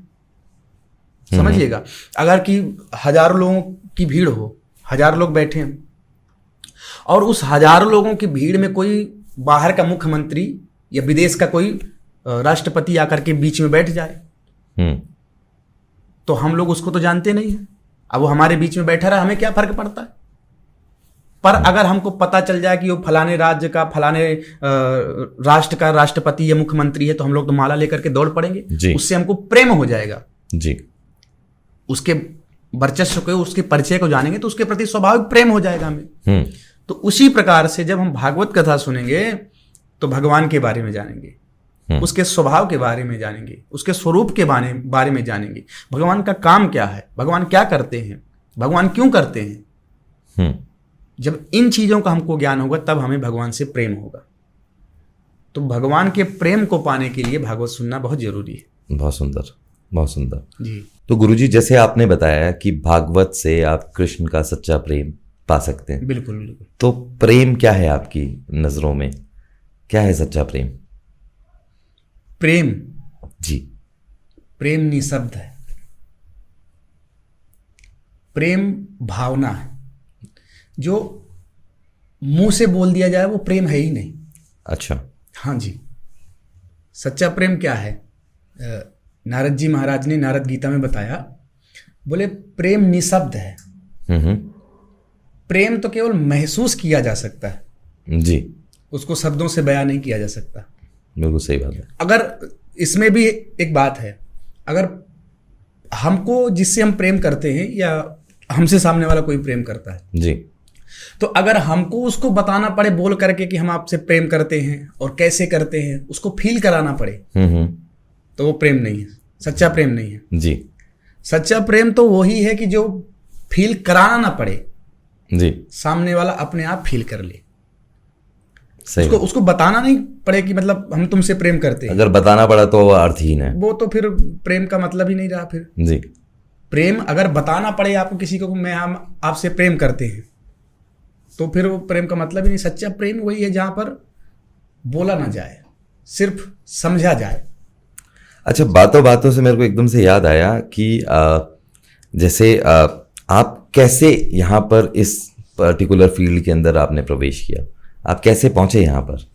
समझिएगा, अगर कि हजारों लोगों की भीड़ हो, हजारों लोग बैठे हैं, और उस हजारों लोगों की भीड़ में कोई बाहर का मुख्यमंत्री या विदेश का कोई राष्ट्रपति आकर के बीच में बैठ जाए, तो हम लोग उसको तो जानते नहीं हैं। अब वो हमारे बीच में बैठा रहा, हमें क्या फर्क पड़ता है। पर अगर हमको पता चल जाए कि वो फलाने राज्य का, फलाने राष्ट्र का राष्ट्रपति या मुख्यमंत्री है, तो हम लोग तो माला लेकर के दौड़ पड़ेंगे। उससे हमको प्रेम हो जाएगा जी। उसके वर्चस्व को, उसके परिचय को जानेंगे तो उसके प्रति स्वाभाविक प्रेम हो जाएगा हमें। तो उसी प्रकार से जब हम भागवत कथा सुनेंगे तो भगवान के बारे में जानेंगे, उसके स्वभाव के बारे में जानेंगे, उसके स्वरूप के बारे में जानेंगे, भगवान का काम क्या है, भगवान क्या करते हैं, भगवान क्यों करते हैं। जब इन चीजों का हमको ज्ञान होगा तब हमें भगवान से प्रेम होगा। तो भगवान के प्रेम को पाने के लिए भागवत सुनना बहुत जरूरी है। बहुत सुंदर, बहुत सुंदर जी। तो गुरुजी, जैसे आपने बताया कि भागवत से आप कृष्ण का सच्चा प्रेम पा सकते हैं। बिल्कुल बिल्कुल। तो प्रेम क्या है आपकी नजरों में, क्या है सच्चा प्रेम? प्रेम जी, प्रेम निःशब्द है। प्रेम भावना है, जो मुंह से बोल दिया जाए वो प्रेम है ही नहीं। अच्छा। हाँ जी। सच्चा प्रेम क्या है? नारद जी महाराज ने नारद गीता में बताया, बोले प्रेम निःशब्द है। प्रेम तो केवल महसूस किया जा सकता है जी, उसको शब्दों से बयां नहीं किया जा सकता। बिल्कुल सही बात है। अगर इसमें भी एक बात है, अगर हमको जिससे हम प्रेम करते हैं या हमसे सामने वाला कोई प्रेम करता है जी, तो अगर हमको उसको बताना पड़े बोल करके कि हम आपसे प्रेम करते हैं और कैसे करते हैं, उसको फील कराना पड़े, तो वो प्रेम नहीं है, सच्चा प्रेम नहीं है जी। सच्चा प्रेम तो वही है कि जो फील कराना ना पड़े जी, सामने वाला अपने आप फील कर ले। उसको बताना नहीं पड़े कि मतलब हम तुमसे प्रेम करते हैं। अगर बताना पड़ा तो वो अर्थहीन है, वो तो फिर प्रेम का मतलब ही नहीं रहा फिर जी। प्रेम अगर बताना पड़े आपको किसी को, मैं हम आपसे प्रेम करते हैं, तो फिर वो प्रेम का मतलब ही नहीं। सच्चा प्रेम वही है जहां पर बोला ना जाए, सिर्फ समझा जाए। अच्छा, बातों बातों से मेरे को एकदम से याद आया कि जैसे आप कैसे यहाँ पर इस पर्टिकुलर फील्ड के अंदर आपने प्रवेश किया, आप कैसे पहुंचे यहाँ पर?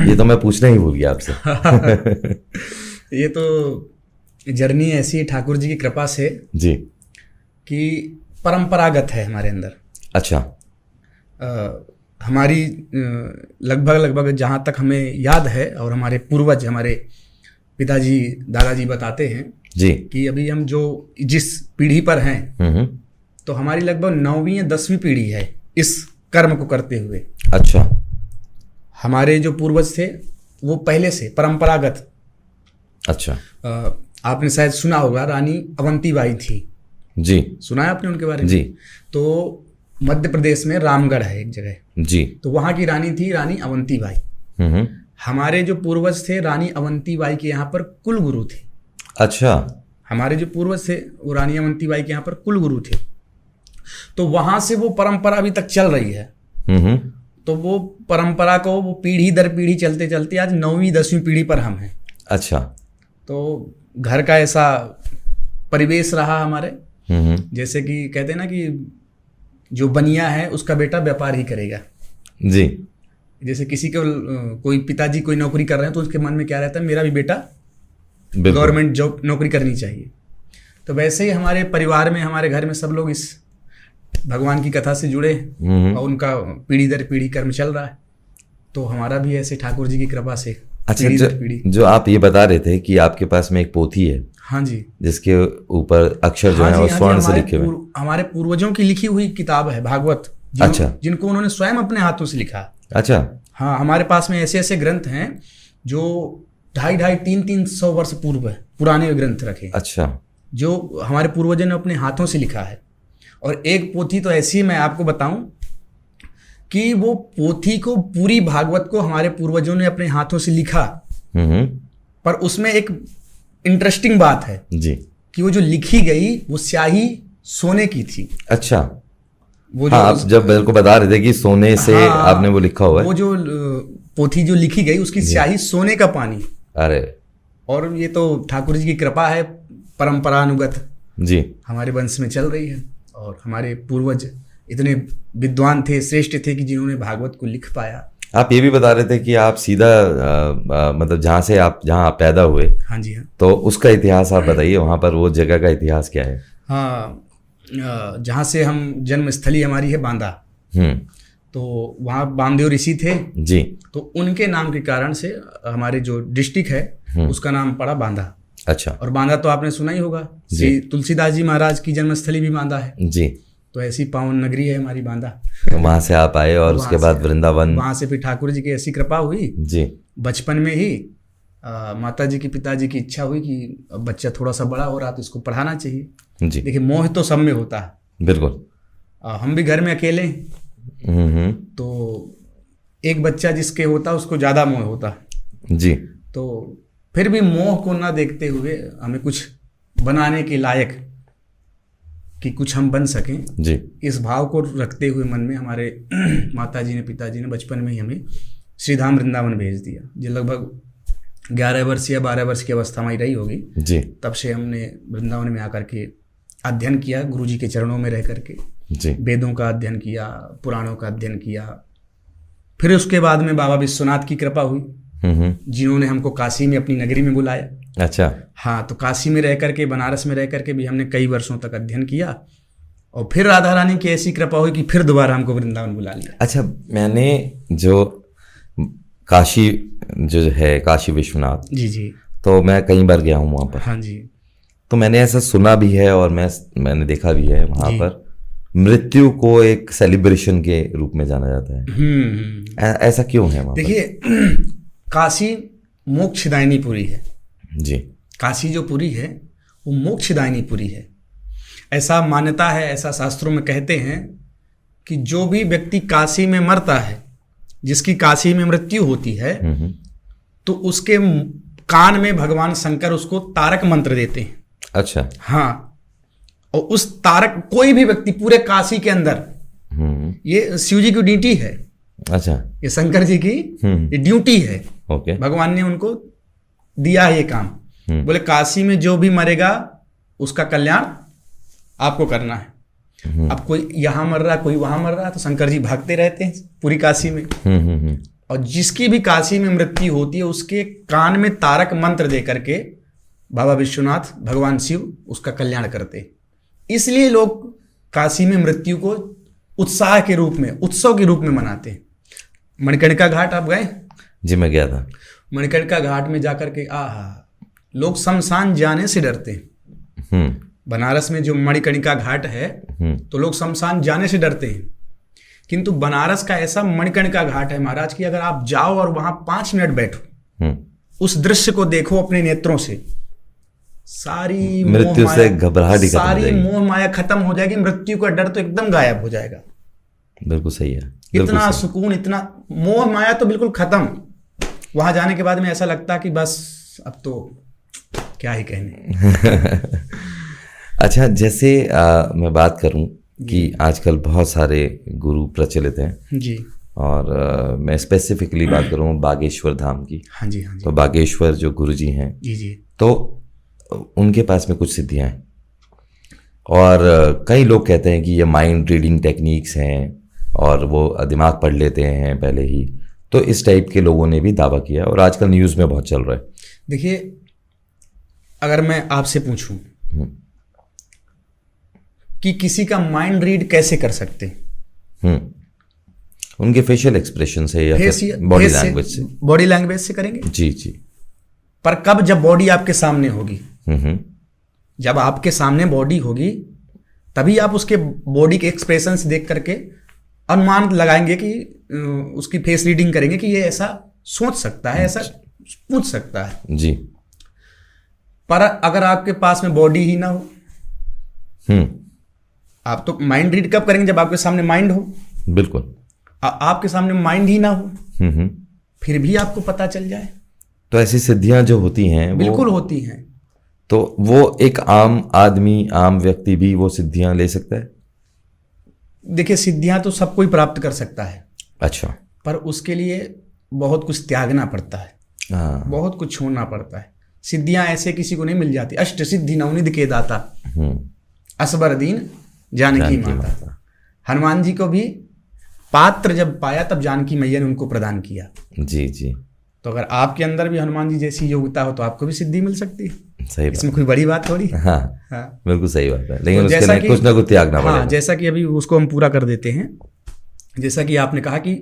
ये तो मैं पूछना ही भूल गया आपसे। ये तो जर्नी ऐसी है ठाकुर जी की कृपा से जी, कि परंपरागत है हमारे अंदर। अच्छा। हमारी लगभग जहाँ तक हमें याद है, और हमारे पूर्वज, हमारे पिताजी दादाजी बताते हैं जी, कि अभी हम जो जिस पीढ़ी पर हैं, तो हमारी लगभग 9वीं या 10वीं पीढ़ी है इस कर्म को करते हुए। अच्छा। हमारे जो पूर्वज थे वो पहले से परंपरागत, अच्छा। आपने शायद सुना होगा, रानी अवंतीबाई थी। जी। सुना है आपने उनके बारे में? जी। तो मध्य प्रदेश में रामगढ़ है एक जगह, जी। तो वहाँ की रानी थी रानी अवंतीबाई। हम्म। हमारे जो पूर्वज थे रानी अवंतीबाई के यहाँ पर कुल गुरु थे। अच्छा। हमारे जो पूर्वज थे वो रानी अवंतीबाई के यहाँ पर कुल गुरु थे। तो वहाँ से वो परंपरा अभी तक चल रही है। हम्म। तो वो परंपरा को वो पीढ़ी दर पीढ़ी चलते चलते आज 9वीं 10वीं पीढ़ी पर हम हैं। अच्छा। तो घर का ऐसा परिवेश रहा हमारे, जैसे कि कहते हैं ना कि जो बनिया है उसका बेटा व्यापार ही करेगा। जी। जैसे किसी को कोई पिताजी कोई नौकरी कर रहे हैं तो उसके मन में क्या रहता है, मेरा भी बेटा बिल्कुल। गवर्नमेंट जॉब नौकरी करनी चाहिए। तो वैसे ही हमारे परिवार में, हमारे घर में सब लोग इस भगवान की कथा से जुड़े और उनका पीढ़ी दर पीढ़ी कर्म चल रहा है। तो हमारा भी ऐसे ठाकुर जी की कृपा से अच्छा, पीढ़ी दर पीढ़ी। जो आप ये बता रहे थे कि आपके पास में एक पोथी है, हाँ जी, जिसके ऊपर अक्षर जो हाँ है जी, वो हाँ जी, स्वर्ण से लिखे हुए हैं। हमारे पूर्वजों की लिखी हुई किताब है भागवत, अच्छा। जिनको उन्होंने स्वयं अपने हाथों से लिखा। अच्छा। हाँ, हमारे पास में ऐसे ऐसे ग्रंथ हैं जो 250-300 वर्ष पूर्व पुराने ग्रंथ रखे, अच्छा। जो हमारे पूर्वजों ने अपने हाथों से लिखा है। और एक पोथी तो ऐसी मैं आपको बताऊं कि वो पोथी को, पूरी भागवत को हमारे पूर्वजों ने अपने हाथों से लिखा, पर उसमें एक इंटरेस्टिंग बात है जी, कि वो जो लिखी गई वो स्याही सोने की थी। अच्छा। वो हाँ, आप जब मेरे को बता रहे थे कि सोने से हाँ, आपने वो लिखा हुआ है, वो जो पोथी जो लिखी गई उसकी स्याही सोने का पानी। अरे, और ये तो ठाकुर जी की कृपा है, परंपरानुगत जी, हमारे वंश में चल रही है। और हमारे पूर्वज इतने विद्वान थे, श्रेष्ठ थे कि जिन्होंने भागवत को लिख पाया। आप ये भी बता रहे थे कि आप सीधा मतलब जहाँ आप पैदा हुए, हाँ जी, हाँ, तो उसका इतिहास आप बताइए, वहाँ पर वो जगह का इतिहास क्या है? हाँ, जहाँ से हम जन्मस्थली हमारी है बांदा, तो वहाँ बामदेव ऋषि थे जी, तो उनके नाम के कारण से हमारे जो डिस्ट्रिक्ट है उसका नाम पड़ा बांदा। अच्छा। और बांदा तो आपने सुना ही होगा, श्री तुलसीदास जी महाराज की जन्मस्थली भी बांदा है जी, तो ऐसी पावन नगरी है हमारी बांदा। तो वहाँ से आप आए और उसके बाद वृंदावन, वहाँ से फिर ठाकुर जी की ऐसी कृपा हुई जी, बचपन में ही माता जी की, पिताजी की इच्छा हुई कि अब बच्चा थोड़ा सा बड़ा हो रहा तो इसको पढ़ाना चाहिए। जी, देखिए, मोह तो सब में होता है, बिल्कुल। हम भी घर में अकेले हैं, तो एक बच्चा जिसके होता उसको ज़्यादा मोह होता जी, तो फिर भी मोह को ना देखते हुए हमें कुछ बनाने के लायक, कि कुछ हम बन सकें जी, इस भाव को रखते हुए मन में हमारे माताजी ने, पिताजी ने बचपन में ही हमें श्रीधाम वृंदावन भेज दिया। जो लगभग 11 वर्ष या 12 वर्ष की अवस्था में रही होगी जी, तब से हमने वृंदावन में आकर के अध्ययन किया, गुरुजी के चरणों में रह करके जी, वेदों का अध्ययन किया, पुराणों का अध्ययन किया। फिर उसके बाद में बाबा विश्वनाथ की कृपा हुई, जिन्होंने हमको काशी में अपनी नगरी में बुलाया। अच्छा। हाँ, तो काशी में रह करके, बनारस में रह करके भी हमने कई वर्षों तक अध्ययन किया और फिर राधा रानी की ऐसी कृपा हुई कि फिर दोबारा हमको वृंदावन बुला लिया। अच्छा, मैंने जो काशी जो है, काशी विश्वनाथ, जी जी, तो मैं कई बार गया हूँ वहाँ पर। हाँ जी, तो मैंने ऐसा सुना भी है और मैंने देखा भी है वहाँ पर मृत्यु को एक सेलिब्रेशन के रूप में जाना जाता है। ऐसा क्यों है वहाँ पर? देखिए, काशी मोक्षदायिनी पुरी है जी, काशी जो पुरी है वो मोक्षदायिनी पुरी है, ऐसा मान्यता है, ऐसा शास्त्रों में कहते हैं कि जो भी व्यक्ति काशी में मरता है, जिसकी काशी में मृत्यु होती है, तो उसके कान में भगवान शंकर उसको तारक मंत्र देते हैं। अच्छा। हाँ, और उस तारक, कोई भी व्यक्ति पूरे काशी के अंदर, ये शिव जी की ड्यूटी है। अच्छा, ये शंकर जी की ये ड्यूटी है। ओके, भगवान ने उनको दिया है ये काम। बोले काशी में जो भी मरेगा उसका कल्याण आपको करना है। अब कोई यहाँ मर रहा, कोई वहां मर रहा, तो शंकर जी भागते रहते हैं पूरी काशी में। और जिसकी भी काशी में मृत्यु होती है उसके कान में तारक मंत्र दे करके बाबा विश्वनाथ, भगवान शिव उसका कल्याण करते। इसलिए लोग काशी में मृत्यु को उत्साह के रूप में, उत्सव के रूप में मनाते हैं। मणिकर्णिका घाट आप गए? जी, मैं गया था। मणिकर्णिका घाट में जाकर के लोग शमशान जाने से डरते हैं। बनारस में जो मणिकर्णिका घाट है तो लोग शमशान जाने से डरते हैं किंतु बनारस का ऐसा मणिकर्णिका घाट है महाराज कि अगर आप जाओ और वहां 5 मिनट बैठो, उस दृश्य को देखो अपने नेत्रों से, सारी मृत्यु से घबराहट ही खत्म हो सारी जाएगी। मोह माया खत्म हो जाएगी, मृत्यु का डर तो एकदम गायब हो जाएगा। बिल्कुल सही है। इतना सुकून, इतना मोह माया तो बिल्कुल खत्म। वहां जाने के बाद में ऐसा लगता कि बस अब तो क्या ही कहने। अच्छा, जैसे मैं बात करूं कि आजकल बहुत सारे गुरु प्रचलित हैं जी। और मैं स्पेसिफिकली बात करूं बागेश्वर धाम की। हाँ जी, हाँ जी। तो बागेश्वर जो गुरु जी हैं, जी जी। तो उनके पास में कुछ सिद्धियां हैं और कई लोग कहते हैं कि ये माइंड रीडिंग टेक्निक्स हैं और वो दिमाग पढ़ लेते हैं पहले ही। तो इस टाइप के लोगों ने भी दावा किया और आजकल न्यूज़ में बहुत चल रहा है। देखिए, अगर मैं आपसे पूछूं कि किसी का माइंड रीड कैसे कर सकते हैं, उनके फेशियल एक्सप्रेशन से या बॉडी लैंग्वेज से। बॉडी लैंग्वेज से करेंगे जी जी। पर कब? जब बॉडी आपके सामने होगी। जब आपके सामने बॉडी होगी तभी आप उसके बॉडी के एक्सप्रेशन से देख करके अनुमान लगाएंगे कि उसकी फेस रीडिंग करेंगे कि ये ऐसा सोच सकता है, ऐसा पूछ सकता है जी। पर अगर आपके पास में बॉडी ही ना हो, आप तो माइंड रीड कब करेंगे? जब आपके सामने माइंड हो। बिल्कुल। आपके सामने माइंड ही ना हो, फिर भी आपको पता चल जाए। तो ऐसी सिद्धियां जो होती हैं बिल्कुल होती हैं। तो वो एक आम आदमी, आम व्यक्ति भी वो सिद्धियां ले सकता है? देखिए, सिद्धियां तो सब कोई प्राप्त कर सकता है। अच्छा। पर उसके लिए बहुत कुछ त्यागना पड़ता है, बहुत कुछ छोड़ना पड़ता है। सिद्धियां ऐसे किसी को नहीं मिल जाती। अष्ट सिद्धि नवनिधि के दाता असबर दीन जानकी माता। हनुमान जी को भी पात्र जब पाया तब जानकी मैया ने उनको प्रदान किया। जी जी। तो अगर आपके अंदर भी हनुमान जी जैसी योग्यता हो तो आपको भी सिद्धि मिल सकती है। सही बात। इसमें कोई बड़ी बात थोड़ी। हाँ, बिल्कुल सही बात है। लेकिन तो उसके लिए कुछ ना कुछ त्यागना पड़ेगा। हाँ, जैसा कि अभी उसको हम पूरा कर देते हैं। जैसा कि आपने कहा कि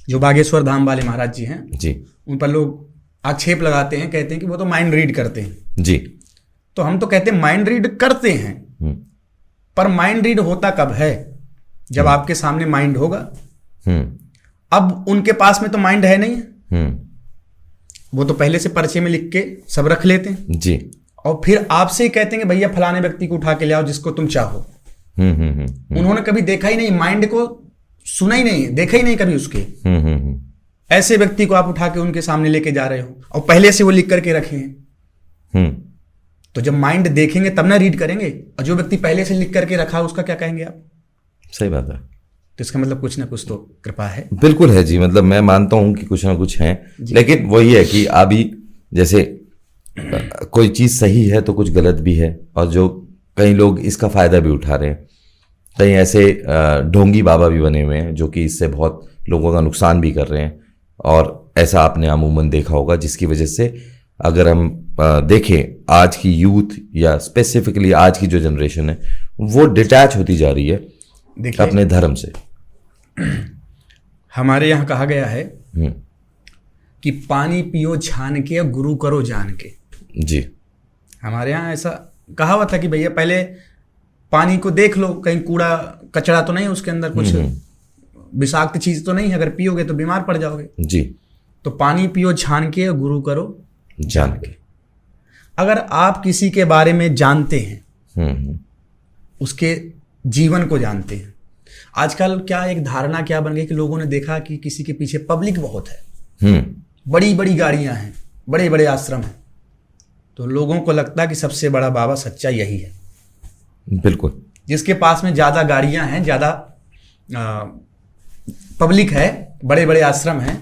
जो बागेश्वर धाम वाले महाराज जी हैं जी, उन पर लोग आक्षेप लगाते हैं, कहते हैं कि वो तो माइंड रीड करते हैं जी। तो हम तो कहते हैं माइंड रीड करते हैं, पर माइंड रीड होता कब है? जब आपके सामने माइंड होगा। अब उनके पास में तो माइंड है नहीं, वो तो पहले से पर्चे में लिख के सब रख लेते हैं जी, और फिर आपसे ही कहते हैं कि भैया फलाने व्यक्ति को उठा के ले आओ जिसको तुम चाहो। उन्होंने कभी देखा ही नहीं, माइंड को सुना ही नहीं, देखा ही नहीं कभी उसके। ऐसे व्यक्ति को आप उठा के उनके सामने लेके जा रहे हो और पहले से वो लिख करके रखे हैं। तो जब माइंड देखेंगे तब ना रीड करेंगे, और जो व्यक्ति पहले से लिख करके रखा उसका क्या कहेंगे आप? सही बात है। तो इसका मतलब कुछ ना कुछ तो कृपा है। बिल्कुल है जी। मतलब मैं मानता हूं कि कुछ ना कुछ है, लेकिन वही है कि अभी जैसे कोई चीज़ सही है तो कुछ गलत भी है, और जो कई लोग इसका फ़ायदा भी उठा रहे हैं। कई ऐसे ढोंगी बाबा भी बने हुए हैं जो कि इससे बहुत लोगों का नुकसान भी कर रहे हैं, और ऐसा आपने अमूमन देखा होगा, जिसकी वजह से अगर हम देखें आज की यूथ या स्पेसिफिकली आज की जो जनरेशन है वो डिटैच होती जा रही है अपने धर्म से। हमारे यहाँ कहा गया है कि पानी पियो छान के, गुरु करो जान के। जी। हमारे यहाँ ऐसा कहा हुआ था कि भैया पहले पानी को देख लो, कहीं कूड़ा कचरा तो नहीं है उसके अंदर, कुछ विषाक्त चीज तो नहीं है, अगर पियोगे तो बीमार पड़ जाओगे। जी। तो पानी पियो छान के, गुरु करो जान के। अगर आप किसी के बारे में जानते हैं, उसके जीवन को जानते हैं। आजकल क्या एक धारणा क्या बन गई कि लोगों ने देखा कि किसी के पीछे पब्लिक बहुत है, बड़ी बड़ी गाड़ियां हैं, बड़े बड़े आश्रम हैं, तो लोगों को लगता है कि सबसे बड़ा बाबा सच्चा यही है। बिल्कुल। जिसके पास में ज्यादा गाड़ियां हैं, ज्यादा पब्लिक है, बड़े बड़े आश्रम हैं,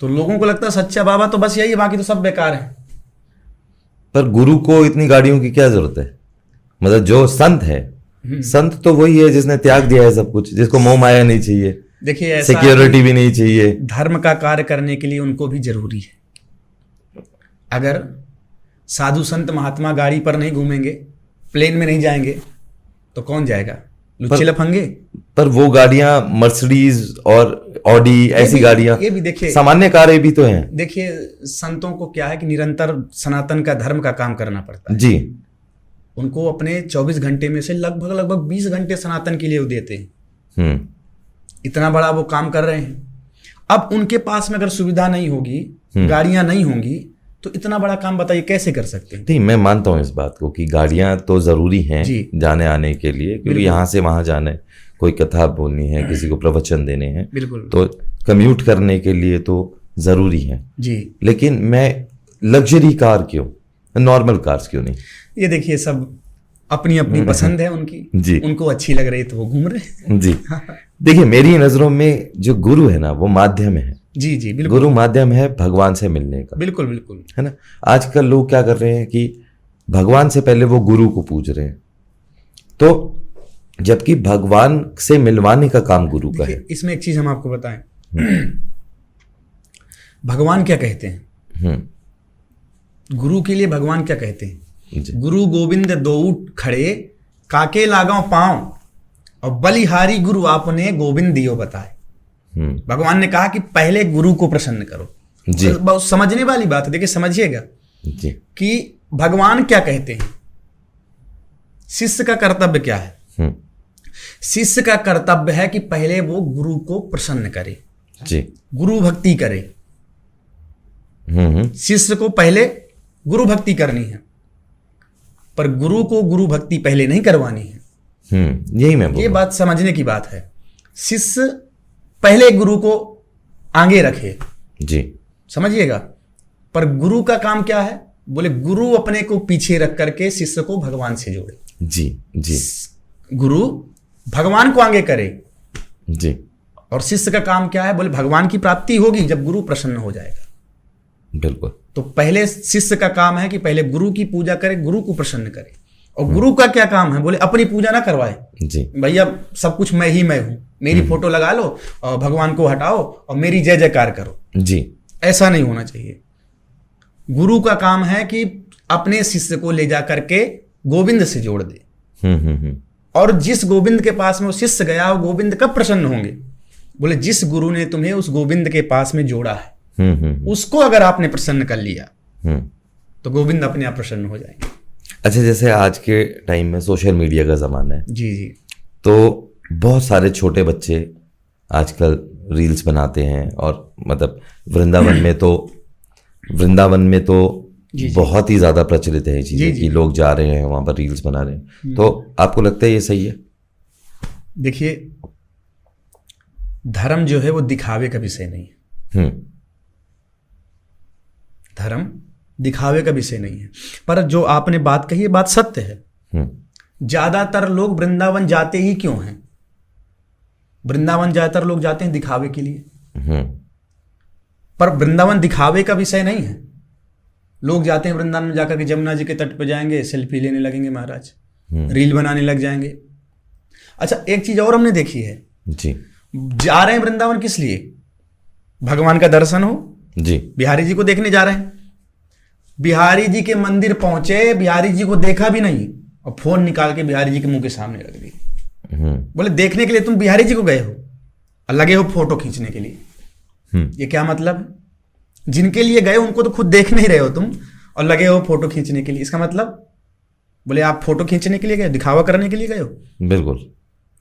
तो लोगों को लगता है सच्चा बाबा तो बस यही है, बाकी तो सब बेकार है। पर गुरु को इतनी गाड़ियों की क्या जरूरत है? मतलब जो संत है, संत तो वही है जिसने त्याग दिया है सब कुछ, जिसको मोह माया नहीं चाहिए, देखिए सिक्योरिटी भी नहीं चाहिए। धर्म का कार्य करने के लिए उनको भी जरूरी है। अगर साधु संत महात्मा गाड़ी पर नहीं घूमेंगे, प्लेन में नहीं जाएंगे, तो कौन जाएगा? लुच्चे लफंगे। पर वो गाड़ियां मर्सिडीज और ऑडी, ऐसी गाड़ियां, ये भी देखिए, सामान्य कारें भी तो हैं। देखिए संतों को क्या है कि निरंतर सनातन का धर्म का काम करना पड़ता है जी। उनको अपने 24 घंटे में से लगभग 20 घंटे सनातन के लिए वो देते हैं। इतना बड़ा वो काम कर रहे हैं। अब उनके पास में अगर सुविधा नहीं होगी, गाड़ियां नहीं होंगी, तो इतना बड़ा काम बताइए कैसे कर सकते हैं। नहीं, मैं मानता हूँ इस बात को कि गाड़ियां तो जरूरी हैं जी। जाने आने के लिए, क्योंकि यहाँ से वहां जाने, कोई कथा बोलनी है, किसी को प्रवचन देने हैं, बिल्कुल, तो कम्यूट करने के लिए तो जरूरी है जी। लेकिन मैं लग्जरी कार क्यों, नॉर्मल कार्स क्यों नहीं? ये देखिए, सब अपनी अपनी पसंद है उनकी जी। उनको अच्छी लग रही है तो वो घूम रहे हैं। जी। देखिए, मेरी नजरों में जो गुरु है ना, वो माध्यम है। जी जी, बिल्कुल। गुरु माध्यम है भगवान से मिलने का। बिल्कुल बिल्कुल, है ना। आजकल लोग क्या कर रहे हैं कि भगवान से पहले वो गुरु को पूज रहे हैं, तो जबकि भगवान से मिलवाने का काम गुरु का है। इसमें एक चीज हम आपको बताएं, भगवान क्या कहते हैं, गुरु के लिए भगवान क्या कहते हैं? गुरु गोविंद दोऊट खड़े, काके लागों पांव, और बलिहारी गुरु आपने गोविंद दियो बताए। भगवान ने कहा कि पहले गुरु को प्रसन्न करो। जी। बहुत समझने वाली बात है, देखिए समझिएगा जी। कि भगवान क्या कहते हैं, शिष्य का कर्तव्य क्या है। शिष्य का कर्तव्य है कि पहले वो गुरु को प्रसन्न करे, जी, गुरु भक्ति करे। शिष्य को पहले गुरु भक्ति करनी है, पर गुरु को गुरु भक्ति पहले नहीं करवानी है। यही मैं बोल रहा हूं। ये बात समझने की बात है। शिष्य पहले गुरु को आगे रखे, जी, समझिएगा। पर गुरु का काम क्या है, बोले गुरु अपने को पीछे रख करके शिष्य को भगवान से जोड़े। जी जी। गुरु भगवान को आगे करे, जी। और शिष्य का काम क्या है, बोले भगवान की प्राप्ति होगी जब गुरु प्रसन्न हो जाएगा। बिल्कुल। तो पहले शिष्य का काम है कि पहले गुरु की पूजा करे, गुरु को प्रसन्न करे। और गुरु का क्या काम है, बोले अपनी पूजा ना करवाए। जी। भैया सब कुछ मैं ही मैं हूं, मेरी फोटो लगा लो और भगवान को हटाओ और मेरी जय जयकार करो। जी। ऐसा नहीं होना चाहिए। गुरु का काम है कि अपने शिष्य को ले जा करके गोविंद से जोड़ दे। और जिस गोविंद के पास में वो शिष्य गया, वो गोविंद कब प्रसन्न होंगे, बोले जिस गुरु ने तुम्हें उस गोविंद के पास में जोड़ा है, उसको अगर आपने प्रसन्न कर लिया तो गोविंद अपने आप प्रसन्न हो जाएंगे। अच्छा, जैसे आज के टाइम में सोशल मीडिया का ज़माना है। जी जी। तो बहुत सारे छोटे बच्चे आजकल रील्स बनाते हैं, और मतलब वृंदावन में तो जी, बहुत ही ज़्यादा प्रचलित है ये चीज़ें जी, कि लोग जा रहे हैं वहाँ पर रील्स बना रहे हैं। तो आपको लगता है ये सही है? देखिए, धर्म जो है वो दिखावे का विषय नहीं है। धर्म दिखावे का विषय नहीं है। पर जो आपने बात कही, बात सत्य है। ज्यादातर लोग वृंदावन जाते ही क्यों हैं? वृंदावन ज्यादातर लोग जाते हैं दिखावे के लिए। पर वृंदावन दिखावे का विषय नहीं है। लोग जाते हैं वृंदावन में जाकर के यमुना जी के तट पर जाएंगे, सेल्फी लेने लगेंगे महाराज, रील बनाने लग जाएंगे। अच्छा, एक चीज और हमने देखी है जी। जा रहे हैं वृंदावन किस लिए? भगवान का दर्शन हो जी। बिहारी जी को देखने जा रहे हैं। बिहारी जी के मंदिर पहुंचे, बिहारी जी को देखा भी नहीं और फोन निकाल के बिहारी जी के मुंह के सामने रख दी। बोले देखने के लिए तुम बिहारी जी को गए हो और लगे हो फोटो खींचने के लिए। ये क्या मतलब? जिनके लिए गए उनको तो खुद देख नहीं रहे हो तुम, और लगे हो फोटो खींचने के लिए। इसका मतलब बोले आप फोटो खींचने के लिए गए, दिखावा करने के लिए गए हो। बिल्कुल।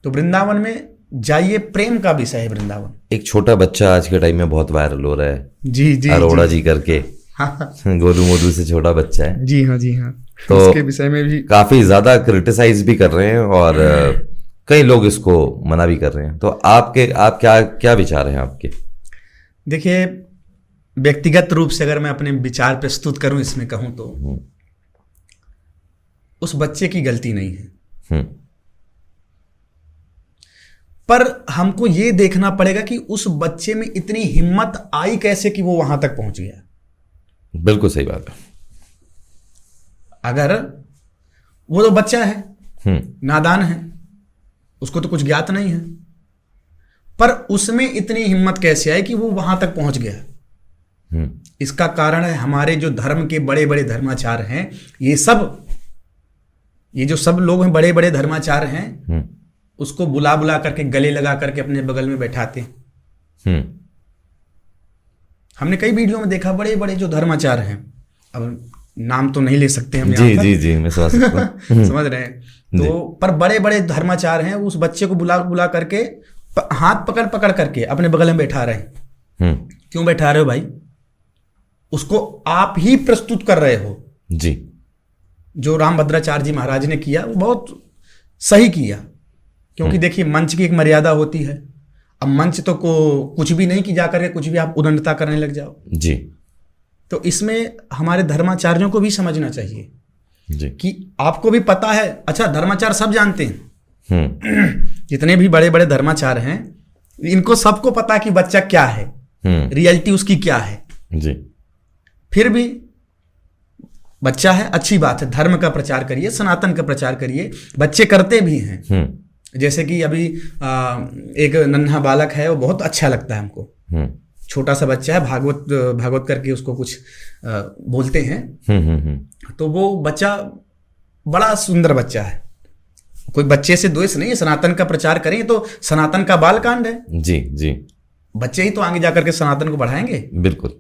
तो वृंदावन में जाइए, प्रेम का विषय है वृंदावन। एक छोटा बच्चा आज के टाइम में बहुत वायरल हो रहा है। जी जी। अरोड़ा जी करके, गोलू मोलू से छोटा बच्चा है। जी हाँ, जी हाँ। तो इसके विषय में भी काफी ज्यादा क्रिटिसाइज भी कर रहे हैं, और कई लोग इसको मना भी कर रहे हैं। तो आप क्या विचार हैं आपके? देखिए, व्यक्तिगत रूप से अगर मैं अपने विचार प्रस्तुत करूं इसमें कहूं तो उस बच्चे की गलती नहीं है। पर हमको ये देखना पड़ेगा कि उस बच्चे में इतनी हिम्मत आई कैसे कि वो वहां तक पहुंच गया। बिल्कुल सही बात है। अगर वो तो बच्चा है, नादान है, उसको तो कुछ ज्ञात नहीं है, पर उसमें इतनी हिम्मत कैसे आई कि वो वहां तक पहुंच गया। इसका कारण है हमारे जो धर्म के बड़े बड़े धर्माचार हैं, ये जो सब लोग हैं बड़े बड़े धर्माचार हैं, उसको बुला बुला करके गले लगा करके अपने बगल में बैठाते हैं। हमने कई वीडियो में देखा, बड़े बड़े जो धर्माचार हैं, अब नाम तो नहीं ले सकते हम। जी जी जी, मैं समझ सकता हूं। समझ रहे हैं। तो पर बड़े बड़े धर्माचार हैं, उस बच्चे को बुला बुला करके हाथ पकड़ पकड़ करके अपने बगल में बैठा रहे हैं। क्यों बैठा रहे हो भाई? उसको आप ही प्रस्तुत कर रहे हो जी। जो रामभद्राचार्य जी महाराज ने किया वो बहुत सही किया, क्योंकि देखिए मंच की एक मर्यादा होती है। अब मंच तो को कुछ भी नहीं कि जाकर के कुछ भी आप उदंडता करने लग जाओ जी। तो इसमें हमारे धर्माचार्यों को भी समझना चाहिए जी कि आपको भी पता है। अच्छा, धर्माचार सब जानते हैं, जितने भी बड़े बड़े धर्माचार हैं इनको सबको पता कि बच्चा क्या है, रियलिटी उसकी क्या है जी। फिर भी बच्चा है, अच्छी बात है, धर्म का प्रचार करिए, सनातन का प्रचार करिए, बच्चे करते भी हैं। जैसे कि अभी एक नन्हा बालक है, वो बहुत अच्छा लगता है हमको, छोटा सा बच्चा है, भागवत करके उसको कुछ बोलते हैं। तो वो बच्चा बड़ा सुंदर बच्चा है, कोई बच्चे से द्वेष नहीं है, सनातन का प्रचार करें तो सनातन का बाल कांड है। जी जी। बच्चे ही तो आगे जाकर के सनातन को बढ़ाएंगे। बिल्कुल।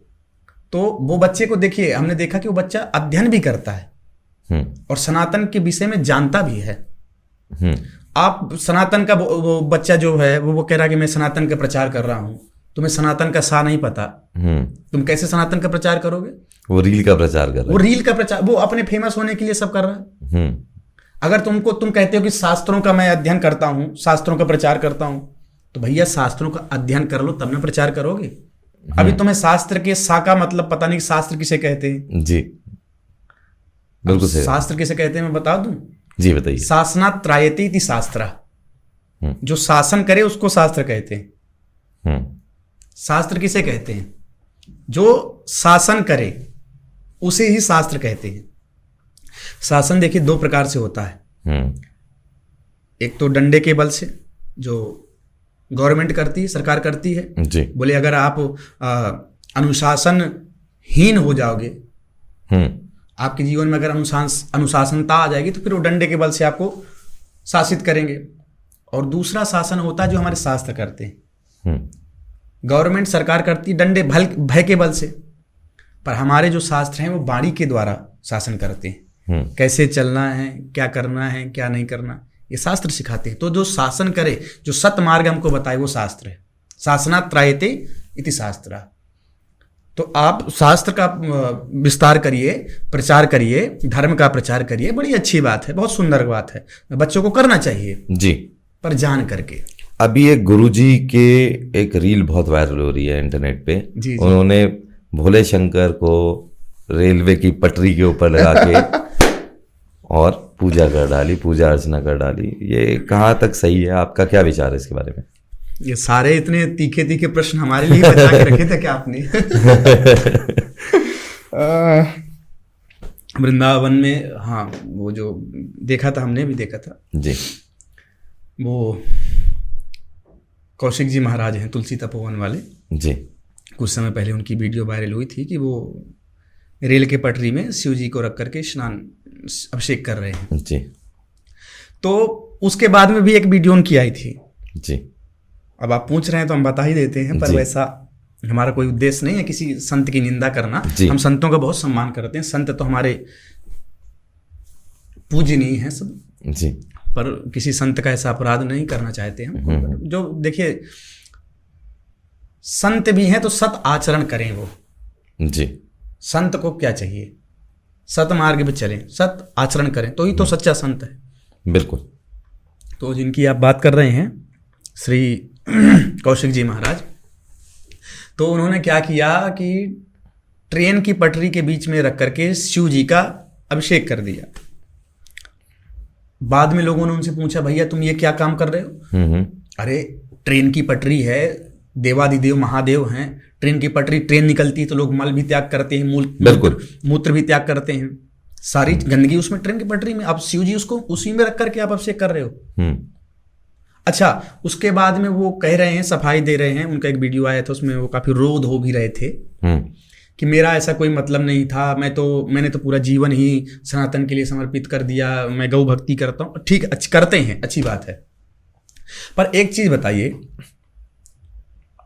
तो वो बच्चे को देखिए, हमने देखा कि वो बच्चा अध्ययन भी करता है और सनातन के विषय में जानता भी है। आप सनातन का वो बच्चा जो है वो कह रहा है कि मैं सनातन का प्रचार कर रहा हूं, तुम्हें सनातन का सा नहीं पता, तुम कैसे सनातन का प्रचार करोगे? वो रील का प्रचार कर रहा है। वो रील का प्रचार, वो अपने फेमस होने के लिए सब कर रहा है। अगर तुम कहते हो कि शास्त्रों का मैं अध्ययन करता हूं, शास्त्रों का प्रचार करता हूं, तो भैया शास्त्रों का अध्ययन कर लो तब ना प्रचार करोगे। अभी तुम्हें शास्त्र के सा का मतलब पता नहीं, शास्त्र किसे कहते हैं? जी बिल्कुल सही। शास्त्र किसे कहते हैं मैं बता दूं? जी बताइए। शासना त्रायते इति शास्त्र, जो शासन करे उसको शास्त्र कहते हैं। शास्त्र किसे कहते हैं? जो शासन करे उसे ही शास्त्र कहते हैं। शासन देखिए दो प्रकार से होता है, एक तो डंडे के बल से जो गवर्नमेंट करती है, सरकार करती है जी। बोले अगर आप अनुशासनहीन हो जाओगे, आपके जीवन में अगर अनुशासनता आ जाएगी तो फिर वो डंडे के बल से आपको शासित करेंगे। और दूसरा शासन होता है जो हमारे शास्त्र करते हैं। गवर्नमेंट सरकार करती है डंडे भय के बल से, पर हमारे जो शास्त्र हैं वो वाणी के द्वारा शासन करते हैं। कैसे चलना है, क्या करना है, क्या नहीं करना, ये शास्त्र सिखाते हैं। तो जो शासन करे, जो सत मार्ग हमको बताए, वो शास्त्र है। शासना त्रायते इति शास्त्र। तो आप शास्त्र का विस्तार करिए, प्रचार करिए, धर्म का प्रचार करिए, बड़ी अच्छी बात है, बहुत सुंदर बात है, बच्चों को करना चाहिए जी, पर जान करके। अभी एक गुरुजी के एक रील बहुत वायरल हो रही है इंटरनेट पे जी। उन्होंने भोले शंकर को रेलवे की पटरी के ऊपर लगा के और पूजा कर डाली, पूजा अर्चना कर डाली। ये कहाँ तक सही है? आपका क्या विचार है इसके बारे में? ये सारे इतने तीखे तीखे प्रश्न हमारे लिए बचा के रखे थे क्या आपने? वृंदावन में, हाँ, वो जो देखा था, हमने भी देखा था जी। वो कौशिक जी महाराज हैं, तुलसी तपोवन वाले जी। कुछ समय पहले उनकी वीडियो वायरल हुई थी कि वो रेल के पटरी में शिव जी को रख करके स्नान अभिषेक कर रहे हैं जी। तो उसके बाद में भी एक वीडियो उनकी आई थी जी। अब आप पूछ रहे हैं तो हम बता ही देते हैं, पर वैसा हमारा कोई उद्देश्य नहीं है किसी संत की निंदा करना। हम संतों का बहुत सम्मान करते हैं, संत तो हमारे पूजनीय हैं सब जी, पर किसी संत का ऐसा अपराध नहीं करना चाहते हम। जो देखिए संत भी हैं तो सत आचरण करें वो जी। संत को क्या चाहिए? सत मार्ग पे चलें, सत आचरण करें, तो ही तो सच्चा संत है। बिल्कुल। तो जिनकी आप बात कर रहे हैं श्री कौशिक जी महाराज, तो उन्होंने क्या किया कि ट्रेन की पटरी के बीच में रख करके शिव जी का अभिषेक कर दिया। बाद में लोगों ने उनसे पूछा, भैया तुम ये क्या काम कर रहे हो? अरे ट्रेन की पटरी है, देवादिदेव महादेव हैं, ट्रेन की पटरी, ट्रेन निकलती है तो लोग मल भी त्याग करते हैं, मूत्र भी त्याग करते हैं, सारी गंदगी उसमें ट्रेन की पटरी में। आप शिव जी उसको उसी में रख करके आप अभिषेक कर रहे हो। अच्छा, उसके बाद में वो कह रहे हैं, सफाई दे रहे हैं, उनका एक वीडियो आया था उसमें वो काफी रोध हो भी रहे थे कि मेरा ऐसा कोई मतलब नहीं था, मैंने तो पूरा जीवन ही सनातन के लिए समर्पित कर दिया, मैं गौ भक्ति करता हूँ। ठीक, करते हैं, अच्छी बात है, पर एक चीज बताइए,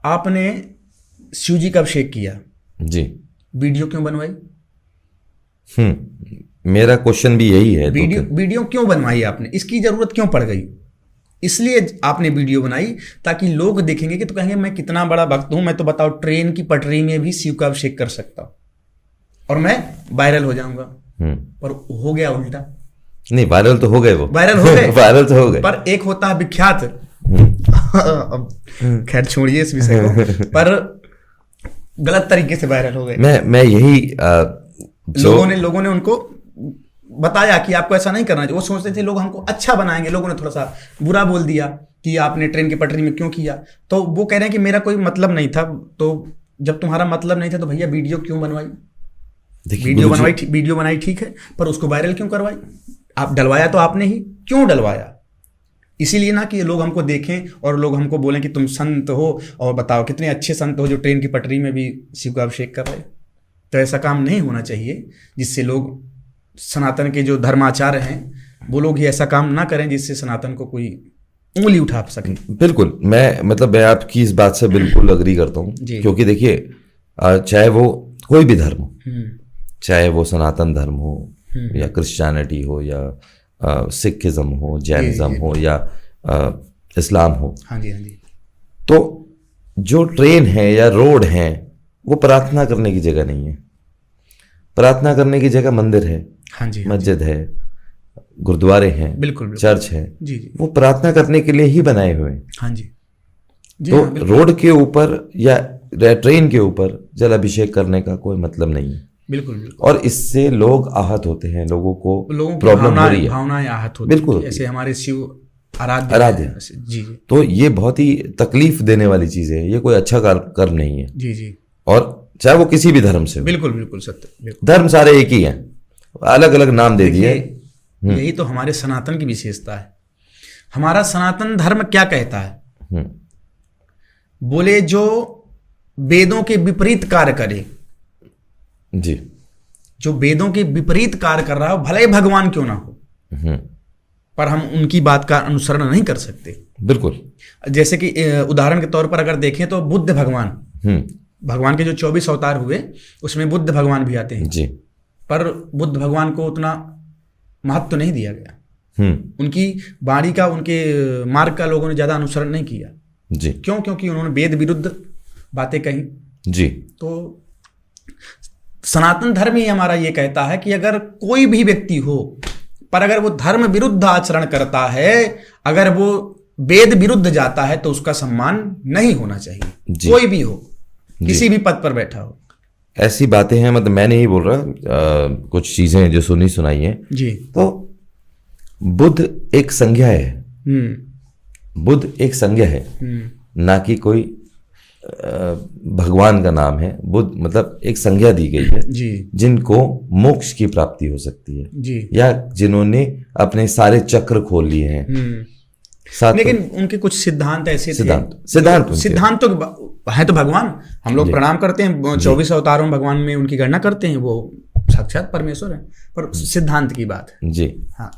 आपने शिव जी का अभिषेक किया जी, वीडियो क्यों बनवाई? मेरा क्वेश्चन भी यही है। वीडियो क्यों बनवाई आपने, इसकी जरूरत क्यों पड़ गई? इसलिए आपने वीडियो बनाई ताकि लोग देखेंगे कि तो कहेंगे मैं कितना बड़ा भक्त हूं, मैं तो बताओ ट्रेन की पटरी में भी शिव का अभिषेक कर सकता हूं और मैं वायरल हो जाऊंगा। पर हो गया उल्टा। नहीं, वायरल तो हो गए, वो वायरल हो गए वायरल तो हो गए, पर एक होता है विख्यात। खैर छोड़िए इस विषय को, पर गलत तरीके से वायरल हो गए। मैं यही लोगों ने उनको बताया कि आपको ऐसा नहीं करना चाहिए। वो सोचते थे लोग हमको अच्छा बनाएंगे, लोगों ने थोड़ा सा बुरा बोल दिया कि आपने ट्रेन की पटरी में क्यों किया। तो वो कह रहे हैं कि मेरा कोई मतलब नहीं था। तो जब तुम्हारा मतलब नहीं था तो भैया वीडियो क्यों बनवाई? वीडियो बनाई ठीक है, पर उसको वायरल क्यों करवाई? आप डलवाया तो आपने ही, क्यों डलवाया? इसीलिए ना कि लोग हमको देखें और लोग हमको बोलें कि तुम संत हो और बताओ कितने अच्छे संत हो जो ट्रेन की पटरी में भी शिव का अभिषेक कर रहे। तो ऐसा काम नहीं होना चाहिए, जिससे लोग सनातन के जो धर्माचार्य हैं वो लोग ही ऐसा काम ना करें जिससे सनातन को कोई उंगली उठा सके। बिल्कुल, मैं आपकी इस बात से बिल्कुल अग्री करता हूँ, क्योंकि देखिए चाहे वो कोई भी धर्म हो, चाहे वो सनातन धर्म हो या क्रिश्चियनिटी हो या सिखिज्म हो, जैनिज्म हो या इस्लाम हो, हाँ जी, तो जो ट्रेन है या रोड है वो प्रार्थना करने की जगह नहीं है। प्रार्थना करने की जगह मंदिर है, हाँ जी, मस्जिद है, गुरुद्वारे हैं, बिल्कुल चर्च है, जी, वो प्रार्थना करने के लिए ही बनाए हुए हैं। हाँ जी, तो रोड के ऊपर या ट्रेन के ऊपर जल अभिषेक करने का कोई मतलब नहीं है। बिल्कुल। और इससे लोग आहत होते हैं, लोगों को प्रॉब्लम हो रही है, भावनाएं आहत होती है। बिल्कुल, ऐसे हमारे शिव आराध्य जी। तो ये बहुत ही तकलीफ देने वाली चीज है, ये कोई अच्छा कर्म नहीं है। जी। और चाहे वो किसी भी धर्म से हो, बिल्कुल सत्य। धर्म सारे एक ही हैं, अलग अलग नाम दे दिए। यही तो हमारे सनातन की विशेषता है। हमारा सनातन धर्म क्या कहता है? बोले जो वेदों के विपरीत कार्य करे, जी, जो वेदों के विपरीत कार्य कर रहा हो, भले ही भगवान क्यों ना हो, पर हम उनकी बात का अनुसरण नहीं कर सकते। बिल्कुल। जैसे कि उदाहरण के तौर पर अगर देखें तो बुद्ध भगवान के जो 24 अवतार हुए उसमें बुद्ध भगवान भी आते हैं जी, पर बुद्ध भगवान को उतना महत्व नहीं दिया गया। उनकी वाणी का, उनके मार्ग का लोगों ने ज्यादा अनुसरण नहीं किया जी। क्यों? क्योंकि उन्होंने वेद विरुद्ध बातें कही जी। तो सनातन धर्म ही हमारा ये कहता है कि अगर कोई भी व्यक्ति हो, पर अगर वो धर्म विरुद्ध आचरण करता है, अगर वो वेद विरुद्ध जाता है, तो उसका सम्मान नहीं होना चाहिए। कोई भी हो, किसी भी पद पर बैठा हो। ऐसी बातें हैं, मतलब मैं नहीं बोल रहा, कुछ चीजें जो सुनी सुनाई हैं जी। तो बुद्ध एक संज्ञा है, बुद्ध एक संज्ञा है, ना कि कोई भगवान का नाम है। बुद्ध मतलब एक संज्ञा दी गई है जी, जिनको मोक्ष की प्राप्ति हो सकती है जी, या जिन्होंने अपने सारे चक्र खोल लिए हैं। लेकिन उनके कुछ सिद्धांत ऐसे सिद्धांत तो है। तो भगवान हम लोग प्रणाम करते हैं, 24 अवतारों भगवान में उनकी गणना करते हैं, वो साक्षात परमेश्वर है, पर सिद्धांत की बात है। जी हाँ।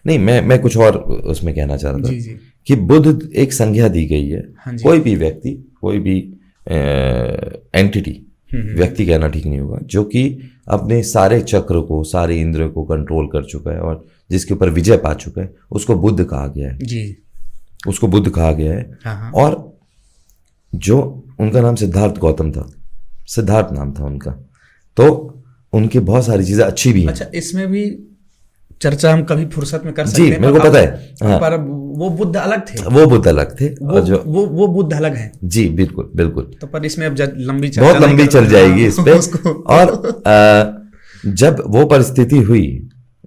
नहीं, मैं कुछ और उसमें कहना चाह रहा था कि बुद्ध एक संज्ञा दी गई है। कोई भी व्यक्ति, कोई भी एंटिटी, व्यक्ति कहना ठीक नहीं होगा, जो कि अपने सारे चक्र को, सारे इंद्रियों को कंट्रोल कर चुका है और जिसके ऊपर विजय पा चुका है, उसको बुद्ध कहा गया है जी। उसको बुद्ध कहा गया है। हाँ। और जो उनका नाम सिद्धार्थ गौतम था, सिद्धार्थ नाम था उनका, तो उनकी बहुत सारी चीजें अच्छी भी हैं। अच्छा, इसमें भी चर्चा हम कभी फुर्सत में कर सकते हैं। जी, मेरे को पता है। हाँ। पर वो बुद्ध अलग थे, वो बुद्ध अलग थे, और जो वो बुद्ध अलग हैं। जी बिल्कुल। तो पर इसमें अब बहुत लंबी चल जाएगी इस पे। और जब वो परिस्थिति हुई,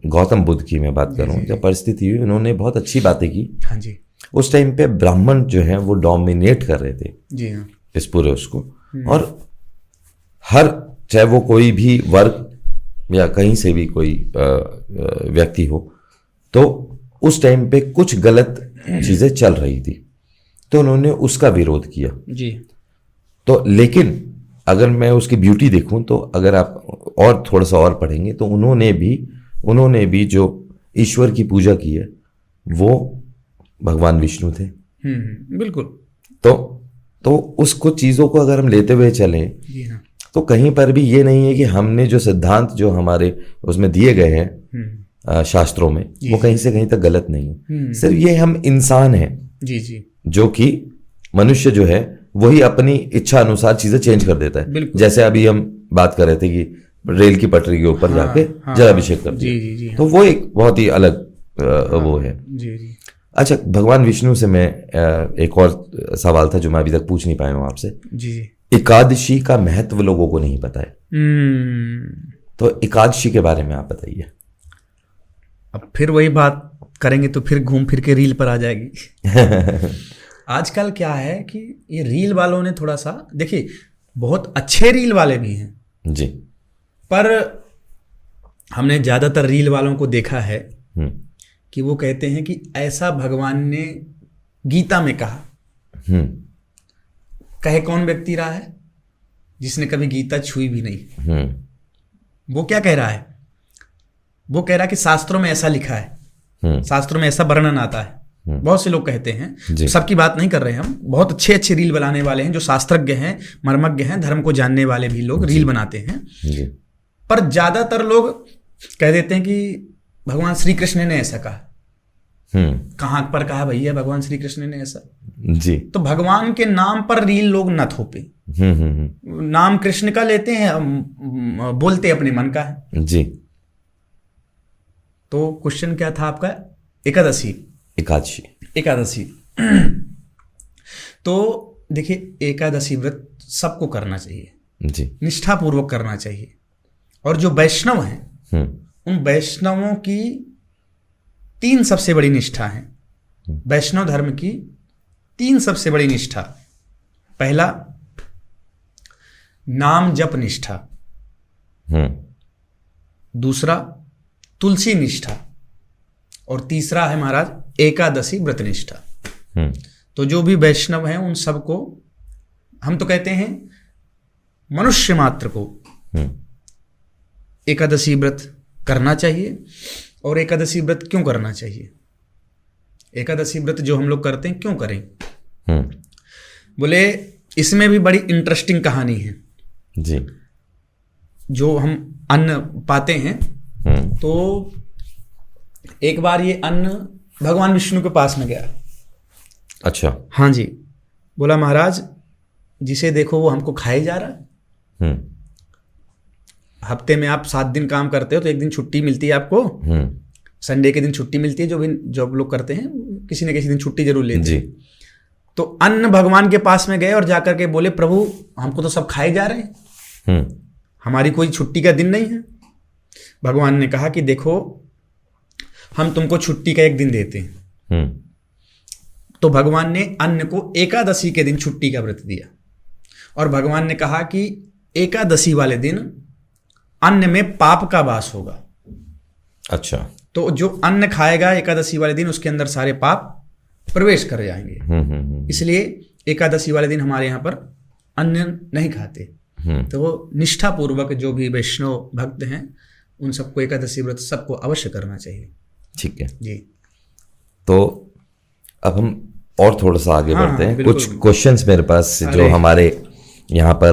गौतम बुद्ध की मैं बात करूं, जब परिस्थिति हुई, उन्होंने बहुत अच्छी बातें की। हाँ जी। उस टाइम पे ब्राह्मण जो है वो डोमिनेट कर रहे थे जी, हाँ, इस पूरे उसको। और हर, चाहे वो कोई भी वर्ग या कहीं से भी कोई व्यक्ति हो, तो उस टाइम पे कुछ गलत चीजें चल रही थी, तो उन्होंने उसका विरोध किया जी। तो लेकिन अगर मैं उसकी ब्यूटी देखूं, तो अगर आप और थोड़ा सा और पढ़ेंगे तो उन्होंने भी जो ईश्वर की पूजा की है वो भगवान विष्णु थे। बिल्कुल। तो उसको चीजों को अगर हम लेते हुए चलें, जी हाँ, तो कहीं पर भी ये नहीं है कि हमने जो सिद्धांत जो हमारे उसमें दिए गए हैं शास्त्रों में, वो कहीं से कहीं तक गलत नहीं है। सिर्फ ये हम इंसान हैं जी जी, जो कि मनुष्य जो है वही अपनी इच्छा अनुसार चीजें चेंज कर देता है। जैसे अभी हम बात कर रहे थे कि रेल की पटरी के ऊपर जाके जलाभिषेक कर दिया, जी जी जी, तो वो एक बहुत ही अलग वो है। जी जी। अच्छा, भगवान विष्णु से मैं एक और सवाल था जो मैं अभी तक पूछ नहीं पाया हूँ आपसे। जी जी। एकादशी का महत्व लोगों को नहीं पता है, तो एकादशी के बारे में आप बताइए। अब फिर वही बात करेंगे तो फिर घूम फिर के रील पर आ जाएगी। आजकल क्या है कि ये रील वालों ने थोड़ा सा, देखिए बहुत अच्छे रील वाले भी हैं जी, पर हमने ज़्यादातर रील वालों को देखा है कि वो कहते हैं कि ऐसा भगवान ने गीता में कहा। कहे कौन व्यक्ति रहा है जिसने कभी गीता छुई भी नहीं। वो क्या कह रहा है? वो कह रहा है कि शास्त्रों में ऐसा लिखा है, शास्त्रों में ऐसा वर्णन आता है। बहुत से लोग कहते हैं, तो सबकी बात नहीं कर रहे हैं हम, बहुत अच्छे अच्छे रील बनाने वाले हैं जो शास्त्रज्ञ हैं, मर्मज्ञ हैं, धर्म को जानने वाले भी लोग रील बनाते हैं। पर ज्यादातर लोग कह देते हैं कि भगवान श्री कृष्ण ने ऐसा कहा। कहाँ पर कहा भैया भगवान श्री कृष्ण ने ऐसा? जी। तो भगवान के नाम पर रील लोग न थोपे। नाम कृष्ण का लेते हैं, बोलते अपने मन का है। जी। तो क्वेश्चन क्या था आपका? एकादशी। तो देखिए, एकादशी व्रत सबको करना चाहिए जी, निष्ठापूर्वक करना चाहिए। और जो वैष्णव हैं उन वैष्णवों की 3 सबसे बड़ी निष्ठा है। वैष्णव धर्म की 3 सबसे बड़ी निष्ठा। पहला, नाम जप निष्ठा। दूसरा, तुलसी निष्ठा। और तीसरा है महाराज एकादशी व्रत निष्ठा। तो जो भी वैष्णव हैं उन सबको, हम तो कहते हैं मनुष्य मात्र को एकादशी व्रत करना चाहिए। और एकादशी व्रत क्यों करना चाहिए? एकादशी व्रत जो हम लोग करते हैं क्यों करें? बोले इसमें भी बड़ी इंटरेस्टिंग कहानी है जी। जो हम अन्न पाते हैं, तो एक बार ये अन्न भगवान विष्णु के पास में गया। अच्छा। हाँ जी। बोला महाराज जिसे देखो वो हमको खाए जा रहा है। हफ्ते में आप 7 दिन काम करते हो तो एक दिन छुट्टी मिलती है आपको। संडे के दिन छुट्टी मिलती है, जो भी जॉब लोग करते हैं किसी न किसी दिन छुट्टी जरूर लेते हैं। तो अन्न भगवान के पास में गए और जाकर के बोले प्रभु हमको तो सब खाए जा रहे हैं, हमारी कोई छुट्टी का दिन नहीं है। भगवान ने कहा कि देखो हम तुमको छुट्टी का एक दिन देते हैं। तो भगवान ने अन्न को एकादशी के दिन छुट्टी का व्रत दिया। और भगवान ने कहा कि एकादशी वाले दिन अन्न में पाप का वास होगा। अच्छा। तो जो अन्न खाएगा एकादशी वाले दिन उसके अंदर सारे पाप प्रवेश कर जाएंगे। इसलिए एकादशी वाले दिन हमारे यहाँ पर अन्न नहीं खाते। तो वो निष्ठा पूर्वक जो भी वैष्णव भक्त हैं उन सबको एकादशी व्रत सबको अवश्य करना चाहिए। ठीक है जी। तो अब हम और थोड़ा सा आगे बढ़ते हैं। बिल्कुल, कुछ क्वेश्चंस मेरे पास जो हमारे यहाँ पर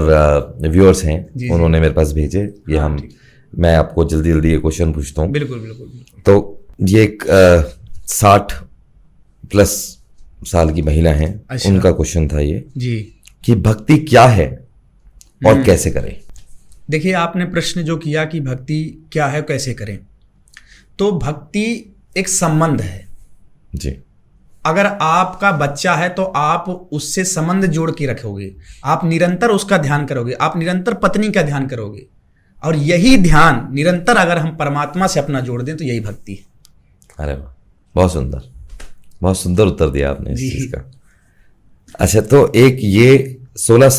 व्यूअर्स हैं उन्होंने मेरे पास भेजे, ये मैं आपको जल्दी जल्दी ये क्वेश्चन पूछता हूँ। बिल्कुल बिल्कुल। तो ये एक 60+ साल की महिला हैं। अच्छा। उनका क्वेश्चन था ये जी कि भक्ति क्या है और कैसे करें। देखिए आपने प्रश्न जो किया कि भक्ति क्या है कैसे करें, तो भक्ति एक संबंध है जी। अगर आपका बच्चा है तो आप उससे संबंध जोड़ के रखोगे, आप निरंतर उसका ध्यान करोगे, आप निरंतर पत्नी का ध्यान करोगे। और यही ध्यान निरंतर अगर हम परमात्मा से अपना जोड़ दें तो यही भक्ति है। अरे वाह, बहुत सुंदर उत्तर दिया आपने इस चीज का। अच्छा, तो एक ये 16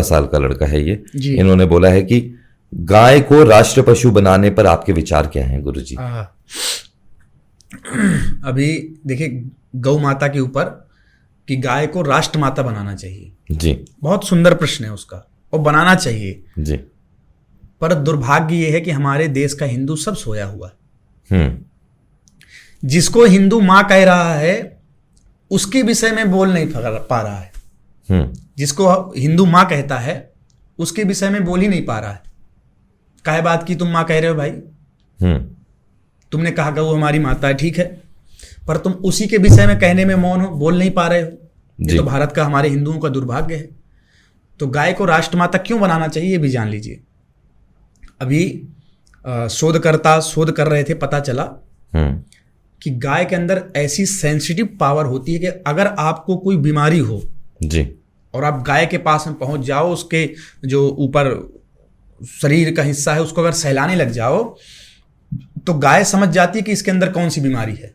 साल का लड़का है ये, इन्होंने बोला है कि गाय को राष्ट्र पशु बनाने पर आपके विचार क्या हैं गुरुजी? अभी देखिए गौ माता के ऊपर कि गाय को राष्ट्र माता बनाना चाहिए जी, बहुत सुंदर प्रश्न है उसका, और बनाना चाहिए जी। पर दुर्भाग्य ये है कि हमारे देश का हिंदू सब सोया हुआ है। जिसको हिंदू माँ कह रहा है उसके विषय में बोल नहीं पा रहा है। जिसको हिंदू माँ कहता है, उसके विषय में बोल ही नहीं पा रहा है। काहे बात की तुम माँ कह रहे हो भाई? तुमने कहा गौ हमारी माता है, ठीक है, पर तुम उसी के विषय में कहने में मौन हो, बोल नहीं पा रहे हो। ये तो भारत का, हमारे हिंदुओं का दुर्भाग्य है। तो गाय को राष्ट्रमाता क्यों बनाना चाहिए, ये भी जान लीजिए। अभी शोधकर्ता शोध कर रहे थे, पता चला कि गाय के अंदर ऐसी सेंसिटिव पावर होती है कि अगर आपको कोई बीमारी हो जी, और आप गाय के पास में पहुंच जाओ, उसके जो ऊपर शरीर का हिस्सा है उसको अगर सहलाने लग जाओ, तो गाय समझ जाती है कि इसके अंदर कौन सी बीमारी है।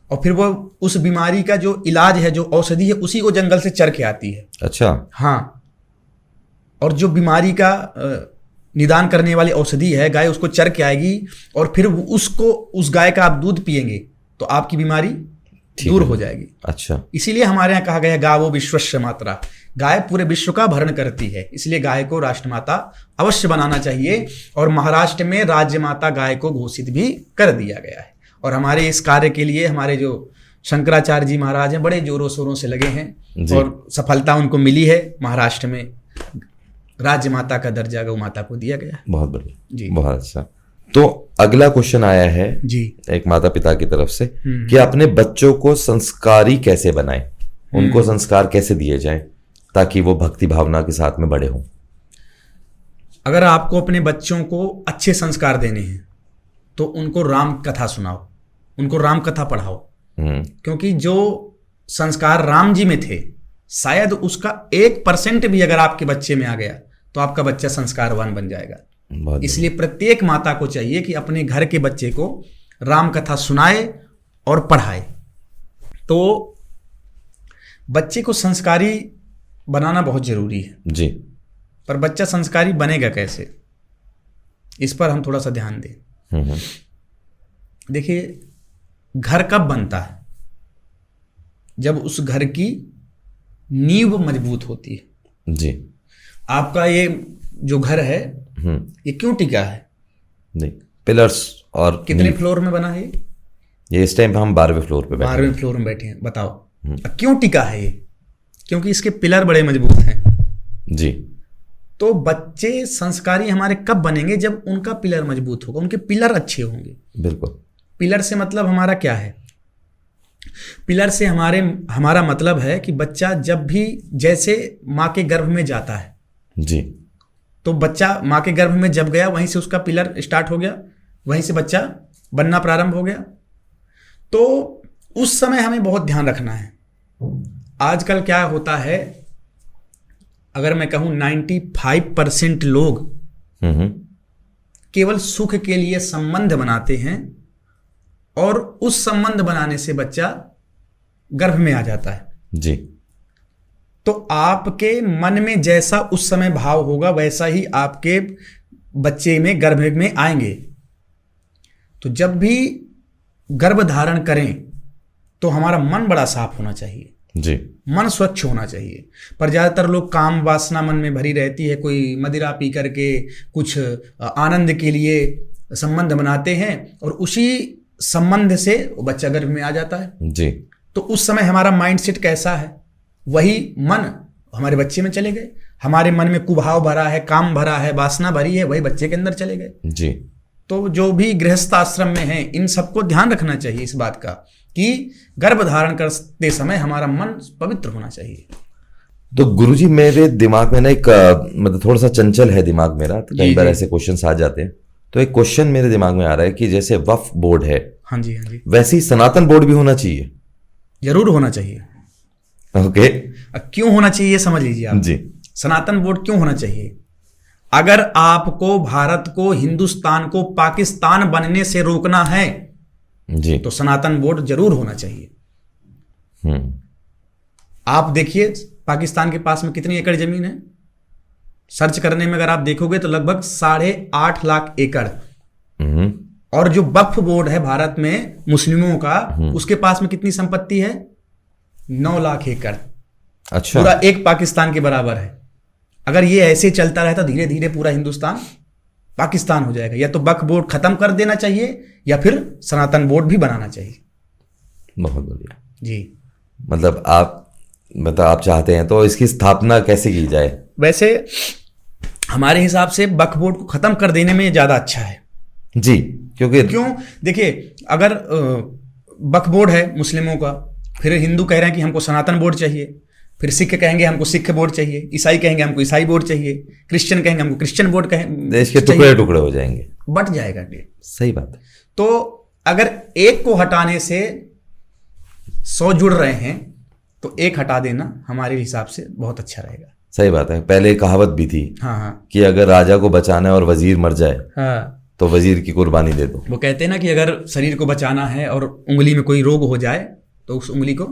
और फिर वो उस बीमारी का जो इलाज है, जो औषधि है, उसी को जंगल से चर के आती है। अच्छा। हाँ, और जो बीमारी का निदान करने वाली औषधि है, गाय उसको चर के आएगी और फिर उसको, उस गाय का आप दूध पिएंगे तो आपकी बीमारी दूर हो जाएगी। अच्छा। इसीलिए हमारे यहाँ कहा गया गावो विश्वस्य मातरा, गाय पूरे विश्व का भरण करती है, इसलिए गाय को राष्ट्रमाता अवश्य बनाना चाहिए। और महाराष्ट्र में राज्य माता गाय को घोषित भी कर दिया गया है। और हमारे इस कार्य के लिए हमारे जो शंकराचार्य जी महाराज हैं, बड़े जोरों शोरों से लगे हैं और सफलता उनको मिली है। महाराष्ट्र में राज्य माता का दर्जा गौ माता को दिया गया है। बहुत बढ़िया जी, बहुत अच्छा। तो अगला क्वेश्चन आया है जी एक माता पिता की तरफ से कि अपने बच्चों को संस्कारी कैसे बनाएं, उनको संस्कार कैसे दिए जाएं ताकि वो भक्ति भावना के साथ में बड़े हों। अगर आपको अपने बच्चों को अच्छे संस्कार देने हैं तो उनको राम कथा सुनाओ, उनको राम कथा पढ़ाओ, क्योंकि जो संस्कार राम जी में थे, शायद उसका 1% भी अगर आपके बच्चे में आ गया तो आपका बच्चा संस्कारवान बन जाएगा। इसलिए प्रत्येक माता को चाहिए कि अपने घर के बच्चे को राम कथा सुनाए और पढ़ाए। तो बच्चे को संस्कारी बनाना बहुत जरूरी है जी, पर बच्चा संस्कारी बनेगा कैसे, इस पर हम थोड़ा सा ध्यान दें। देखिए, घर कब बनता है? जब उस घर की नींव मजबूत होती है जी। आपका ये जो घर है ये क्यों टिका है? जी, पिलर्स। और कितने फ्लोर में बना है ये? इस टाइम पे हम 12वें फ्लोर पे बैठे हैं। 12वें फ्लोर में बैठे हैं। बताओ क्यों टिका है ये? क्योंकि इसके पिलर बड़े मजबूत हैं जी। तो बच्चे संस्कारी हमारे कब बनेंगे? जब उनका पिलर मजबूत होगा, उनके पिलर अच्छे होंगे। बिल्कुल। पिलर से मतलब हमारा क्या है? पिलर से हमारा मतलब है कि बच्चा जब भी, जैसे माँ के गर्भ में जाता है जी, तो बच्चा माँ के गर्भ में जब गया वहीं से उसका पिलर स्टार्ट हो गया, वहीं से बच्चा बनना प्रारंभ हो गया। तो उस समय हमें बहुत ध्यान रखना है। आजकल क्या होता है, अगर मैं कहूँ 95% लोग केवल सुख के लिए संबंध बनाते हैं और उस संबंध बनाने से बच्चा गर्भ में आ जाता है जी। तो आपके मन में जैसा उस समय भाव होगा वैसा ही आपके बच्चे में गर्भ में आएंगे। तो जब भी गर्भ धारण करें तो हमारा मन बड़ा साफ होना चाहिए जी, मन स्वच्छ होना चाहिए। पर ज़्यादातर लोग काम वासना मन में भरी रहती है, कोई मदिरा पी करके कुछ आनंद के लिए संबंध बनाते हैं और उसी संबंध से वो बच्चा गर्भ में आ जाता है जी। तो उस समय हमारा माइंडसेट कैसा है, वही मन हमारे बच्चे में चले गए। हमारे मन में कुभाव भरा है, काम भरा है, वासना भरी है, वही बच्चे के अंदर चले गए जी। तो जो भी गृहस्थ आश्रम में है, इन सबको ध्यान रखना चाहिए इस बात का कि गर्भ धारण करते समय हमारा मन पवित्र होना चाहिए। तो गुरुजी, मेरे दिमाग में ना एक मतलब थोड़ा सा चंचल है दिमाग मेरा, तो कई बार ऐसे क्वेश्चंस आ जाते हैं। तो एक क्वेश्चन मेरे दिमाग में आ रहा है कि जैसे वक्फ बोर्ड है, हाँ जी हाँ जी, वैसे ही सनातन बोर्ड भी होना चाहिए? जरूर होना चाहिए। ओके, क्यों होना चाहिए समझ लीजिए आप जी। सनातन बोर्ड क्यों होना चाहिए? अगर आपको भारत को, हिंदुस्तान को पाकिस्तान बनने से रोकना है जी, तो सनातन बोर्ड जरूर होना चाहिए। आप देखिए पाकिस्तान के पास में कितनी एकड़ जमीन है, सर्च करने में अगर आप देखोगे तो लगभग 8.5 लाख एकड़। और जो वक्फ बोर्ड है भारत में मुस्लिमों का, उसके पास में कितनी संपत्ति है? 9 लाख एकड़। अच्छा, पूरा एक पाकिस्तान के बराबर है। अगर ये ऐसे चलता रहे तो धीरे धीरे पूरा हिंदुस्तान पाकिस्तान हो जाएगा। या तो वक्फ बोर्ड खत्म कर देना चाहिए या फिर सनातन बोर्ड भी बनाना चाहिए। बहुत बढ़िया जी। मतलब आप मतलब आप चाहते हैं, तो इसकी स्थापना कैसे की जाए? वैसे हमारे हिसाब से वक्फ बोर्ड को खत्म कर देने में ज़्यादा अच्छा है जी, क्योंकि क्यों? देखिए, अगर वक्फ बोर्ड है मुस्लिमों का, फिर हिंदू कह रहे हैं कि हमको सनातन बोर्ड चाहिए, फिर सिख कहेंगे हमको सिख बोर्ड चाहिए, ईसाई कहेंगे हमको ईसाई बोर्ड चाहिए, क्रिश्चियन कहेंगे हमको क्रिश्चियन बोर्ड देश के टुकड़े टुकड़े हो जाएंगे, बट जाएगा ये। सही बात है। तो अगर एक को हटाने से 100 जुड़ रहे हैं तो एक हटा देना हमारे हिसाब से बहुत अच्छा रहेगा। सही बात है। पहले कहावत भी थी हाँ कि अगर राजा को बचाना है और वजीर मर जाए हाँ, तो वजीर की कुर्बानी दे दो। वो कहते हैं ना कि अगर शरीर को बचाना है और उंगली में कोई रोग हो जाए तो उस उंगली को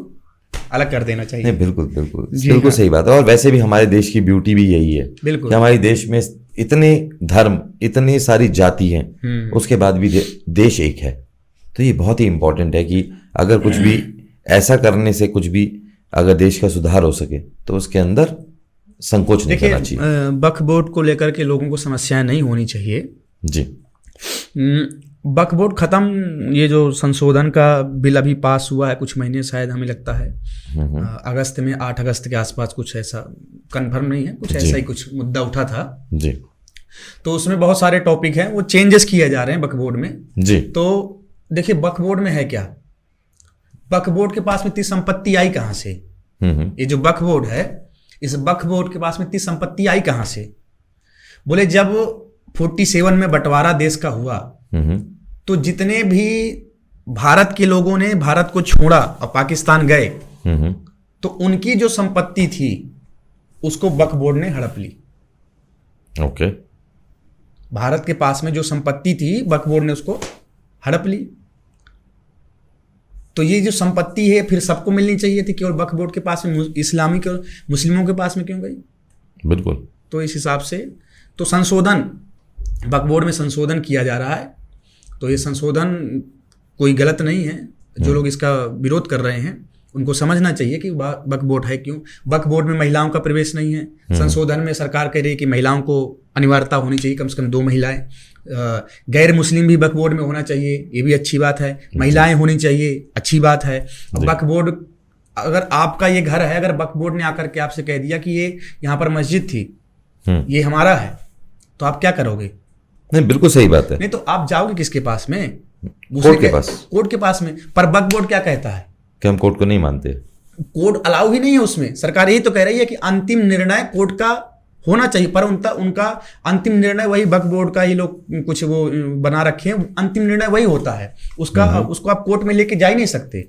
अलग कर देना चाहिए। नहीं, बिल्कुल बिल्कुल जी बिल्कुल हाँ। सही बात है। और वैसे भी हमारे देश की ब्यूटी भी यही है बिल्कुल। कि हमारे देश में इतने धर्म, इतनी सारी जाति हैं, उसके बाद भी देश एक है। तो ये बहुत ही इंपॉर्टेंट है कि अगर कुछ भी ऐसा करने से कुछ भी अगर देश का सुधार हो सके तो उसके अंदर संकोच नहीं करना चाहिए। देखिए, वक्फ बोर्ड को लेकर के लोगों को समस्याएं नहीं होनी चाहिए जी। वक्फ बोर्ड खत्म, ये जो संशोधन का बिल अभी पास हुआ है कुछ महीने, शायद हमें लगता है अगस्त में, 8 अगस्त के आसपास, कुछ ऐसा कंफर्म नहीं है, कुछ ऐसा ही कुछ मुद्दा उठा था जी। तो उसमें बहुत सारे टॉपिक हैं, वो चेंजेस किए जा रहे हैं वक्फ बोर्ड में जी। तो देखिए, वक्फ बोर्ड में है क्या, वक्फ बोर्ड के पास में इतनी संपत्ति आई कहाँ से? ये जो वक्फ बोर्ड है, इस वक्फ बोर्ड के पास में इतनी संपत्ति आई कहाँ से? बोले जब 47 में बंटवारा देश का हुआ तो जितने भी भारत के लोगों ने भारत को छोड़ा और पाकिस्तान गए तो उनकी जो संपत्ति थी उसको वक्फ बोर्ड ने हड़प ली। ओके। भारत के पास में जो संपत्ति थी वक्फ बोर्ड ने उसको हड़प ली। तो ये जो संपत्ति है फिर सबको मिलनी चाहिए थी, केवल वक्फ बोर्ड के पास में, इस्लामिक और मुस्लिमों के पास में क्यों गई? बिल्कुल। तो इस हिसाब से तो संशोधन, वक्फ बोर्ड में संशोधन किया जा रहा है, तो ये संशोधन कोई गलत नहीं है। जो लोग इसका विरोध कर रहे हैं उनको समझना चाहिए कि वक्फ बोर्ड है क्यों। वक्फ बोर्ड में महिलाओं का प्रवेश नहीं है। संशोधन में सरकार कह रही है कि महिलाओं को अनिवार्यता होनी चाहिए, कम से कम 2 महिलाएं। गैर मुस्लिम भी वक्फ बोर्ड में होना चाहिए, ये भी अच्छी बात है। महिलाएं होनी चाहिए, अच्छी बात है। वक्फ बोर्ड, अगर आपका ये घर है, अगर वक्फ बोर्ड ने आकर के आपसे कह दिया कि ये यहाँ पर मस्जिद थी, ये हमारा है, तो आप क्या करोगे? नहीं, बिल्कुल सही बात है। नहीं तो आप जाओगे किसके पास में? कोर्ट के पास। कोर्ट के पास में। पर वक्फ बोर्ड क्या कहता है कि हम कोर्ट को नहीं मानते। कोर्ट अलाउ ही नहीं है उसमें। सरकार यही तो कह रही है कि अंतिम निर्णय कोर्ट का होना चाहिए, पर उनका अंतिम निर्णय वही वक्फ बोर्ड का ही लोग कुछ वो बना रखे हैं, अंतिम निर्णय वही होता है उसका। उसको आप कोर्ट में लेके जा ही नहीं सकते।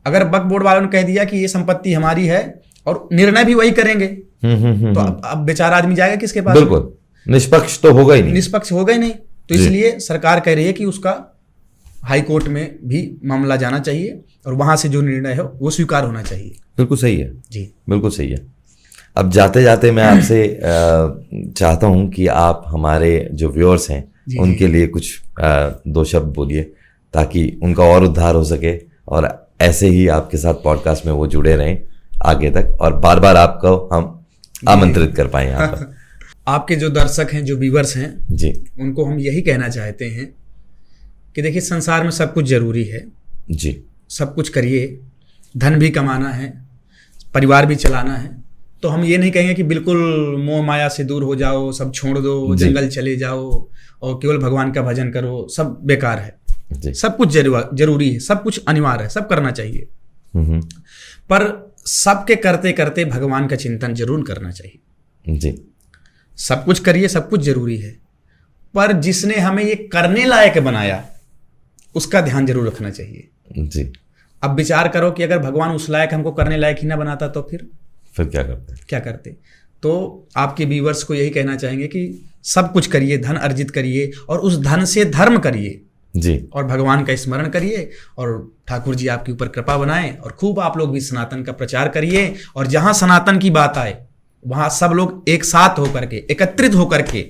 अगर वक्फ बोर्ड वालों ने कह दिया कि ये संपत्ति हमारी है और निर्णय भी वही करेंगे तो अब बेचारा आदमी जाएगा किसके पास? बिल्कुल, निष्पक्ष तो होगा ही नहीं। निष्पक्ष होगा ही नहीं। तो इसलिए सरकार कह रही है कि उसका हाई कोर्ट में भी मामला जाना चाहिए और वहां से जो निर्णय है वो स्वीकार होना चाहिए। बिल्कुल सही है जी, बिल्कुल सही है। अब जाते जाते मैं आपसे चाहता हूं कि आप हमारे जो व्यूअर्स हैं उनके लिए कुछ 2 शब्द बोलिए ताकि उनका और उद्धार हो सके और ऐसे ही आपके साथ पॉडकास्ट में वो जुड़े रहें आगे तक और बार बार आपको हम आमंत्रित कर पाए यहाँ पर। आपके जो दर्शक हैं, जो व्यूअर्स हैं जी, उनको हम यही कहना चाहते हैं कि देखिए, संसार में सब कुछ जरूरी है जी। सब कुछ करिए, धन भी कमाना है, परिवार भी चलाना है। तो हम ये नहीं कहेंगे कि बिल्कुल मोह माया से दूर हो जाओ, सब छोड़ दो, जंगल चले जाओ और केवल भगवान का भजन करो, सब बेकार है जी। सब कुछ जरूरी है, सब कुछ अनिवार्य है, सब करना चाहिए। पर सबके करते करते भगवान का चिंतन जरूर करना चाहिए जी। सब कुछ करिए, सब कुछ जरूरी है, पर जिसने हमें ये करने लायक बनाया उसका ध्यान जरूर रखना चाहिए जी। अब विचार करो कि अगर भगवान उस लायक हमको करने लायक ही ना बनाता तो फिर क्या करते? तो आपके व्यूअर्स को यही कहना चाहेंगे कि सब कुछ करिए, धन अर्जित करिए और उस धन से धर्म करिए जी, और भगवान का स्मरण करिए और ठाकुर जी आपके ऊपर कृपा बनाएं और खूब आप लोग भी सनातन का प्रचार करिए। और जहां सनातन की बात आए वहां सब लोग एक साथ होकर के, एकत्रित होकर के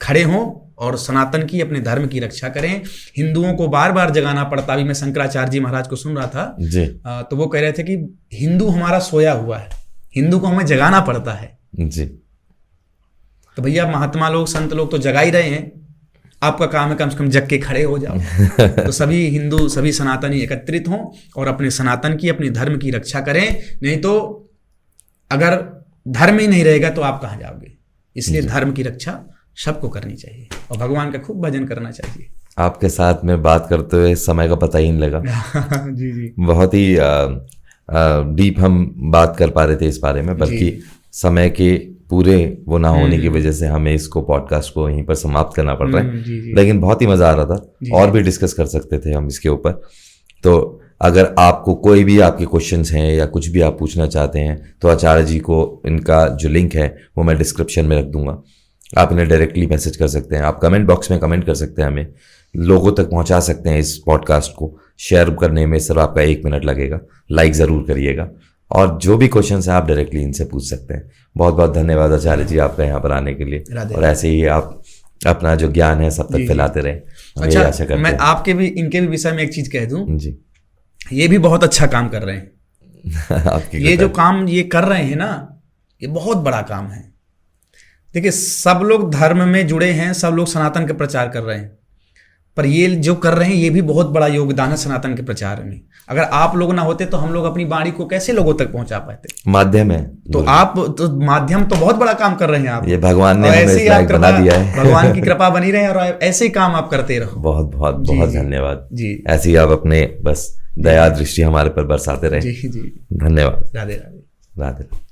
खड़े हों और सनातन की, अपने धर्म की रक्षा करें। हिंदुओं को बार बार जगाना पड़ता। अभी मैं शंकराचार्य जी महाराज को सुन रहा था जी। तो वो कह रहे थे कि हिंदू हमारा सोया हुआ है, हिंदू को हमें जगाना पड़ता है जी। तो भैया महात्मा लोग, संत लोग तो जगा ही रहे हैं, आपका काम है कम से कम जग के खड़े हो जाओ। तो सभी हिंदू, सभी सनातनी एकत्रित हों और अपने सनातन की, अपने धर्म की रक्षा करें। नहीं तो अगर धर्म ही नहीं रहेगा तो आप कहाँ जाओगे। इसलिए धर्म की रक्षा सबको करनी चाहिए और भगवान का खूब भजन करना चाहिए। आपके साथ में बात करते हुए समय का पता ही नहीं लगा। जी जी। बहुत ही डीप हम बात कर पा रहे थे इस बारे में, बल्कि समय के पूरे वो ना होने की वजह से हमें इसको पॉडकास्ट को यहीं पर समाप्त करना पड़ रहा है। जी जी। लेकिन बहुत ही मजा आ रहा था और भी डिस्कस कर सकते थे हम इसके ऊपर। तो अगर आपको कोई भी आपके क्वेश्चंस हैं या कुछ भी आप पूछना चाहते हैं तो आचार्य जी को इनका जो लिंक है वो मैं डिस्क्रिप्शन में रख दूंगा, आप इन्हें डायरेक्टली मैसेज कर सकते हैं। आप कमेंट बॉक्स में कमेंट कर सकते हैं, हमें लोगों तक पहुंचा सकते हैं। इस पॉडकास्ट को शेयर करने में सिर्फ आपका 1 मिनट लगेगा, लाइक ज़रूर करिएगा और जो भी क्वेश्चन है आप डायरेक्टली इनसे पूछ सकते हैं। बहुत बहुत धन्यवाद आचार्य जी आपका यहाँ पर आने के लिए, और ऐसे ही आप अपना जो ज्ञान है सब तक फैलाते रहें। अच्छा, मैं आपके भी इनके भी विषय में एक चीज़ कह दूँ जी, ये भी बहुत अच्छा काम कर रहे हैं। आपकी ये जो काम ये कर रहे हैं ना, ये बहुत बड़ा काम है। देखिए, सब लोग धर्म में जुड़े हैं, सब लोग सनातन के प्रचार कर रहे हैं, पर ये जो कर रहे हैं ये भी बहुत बड़ा योगदान है सनातन के प्रचार में। अगर आप लोग ना होते तो हम लोग अपनी वाणी को कैसे लोगों तक पहुंचा पाते। माध्यम है तो आप तो माध्यम तो बहुत बड़ा काम कर रहे हैं आप। ये भगवान ने हमें इस लायक बना दिया है। भगवान की कृपा बनी रहे और ऐसे ही काम आप करते रहो। बहुत बहुत बहुत धन्यवाद जी। ऐसे ही आप अपने बस दया दृष्टि हमारे पर बरसाते रहे। जी जी। धन्यवाद। राधे राधे। राधे।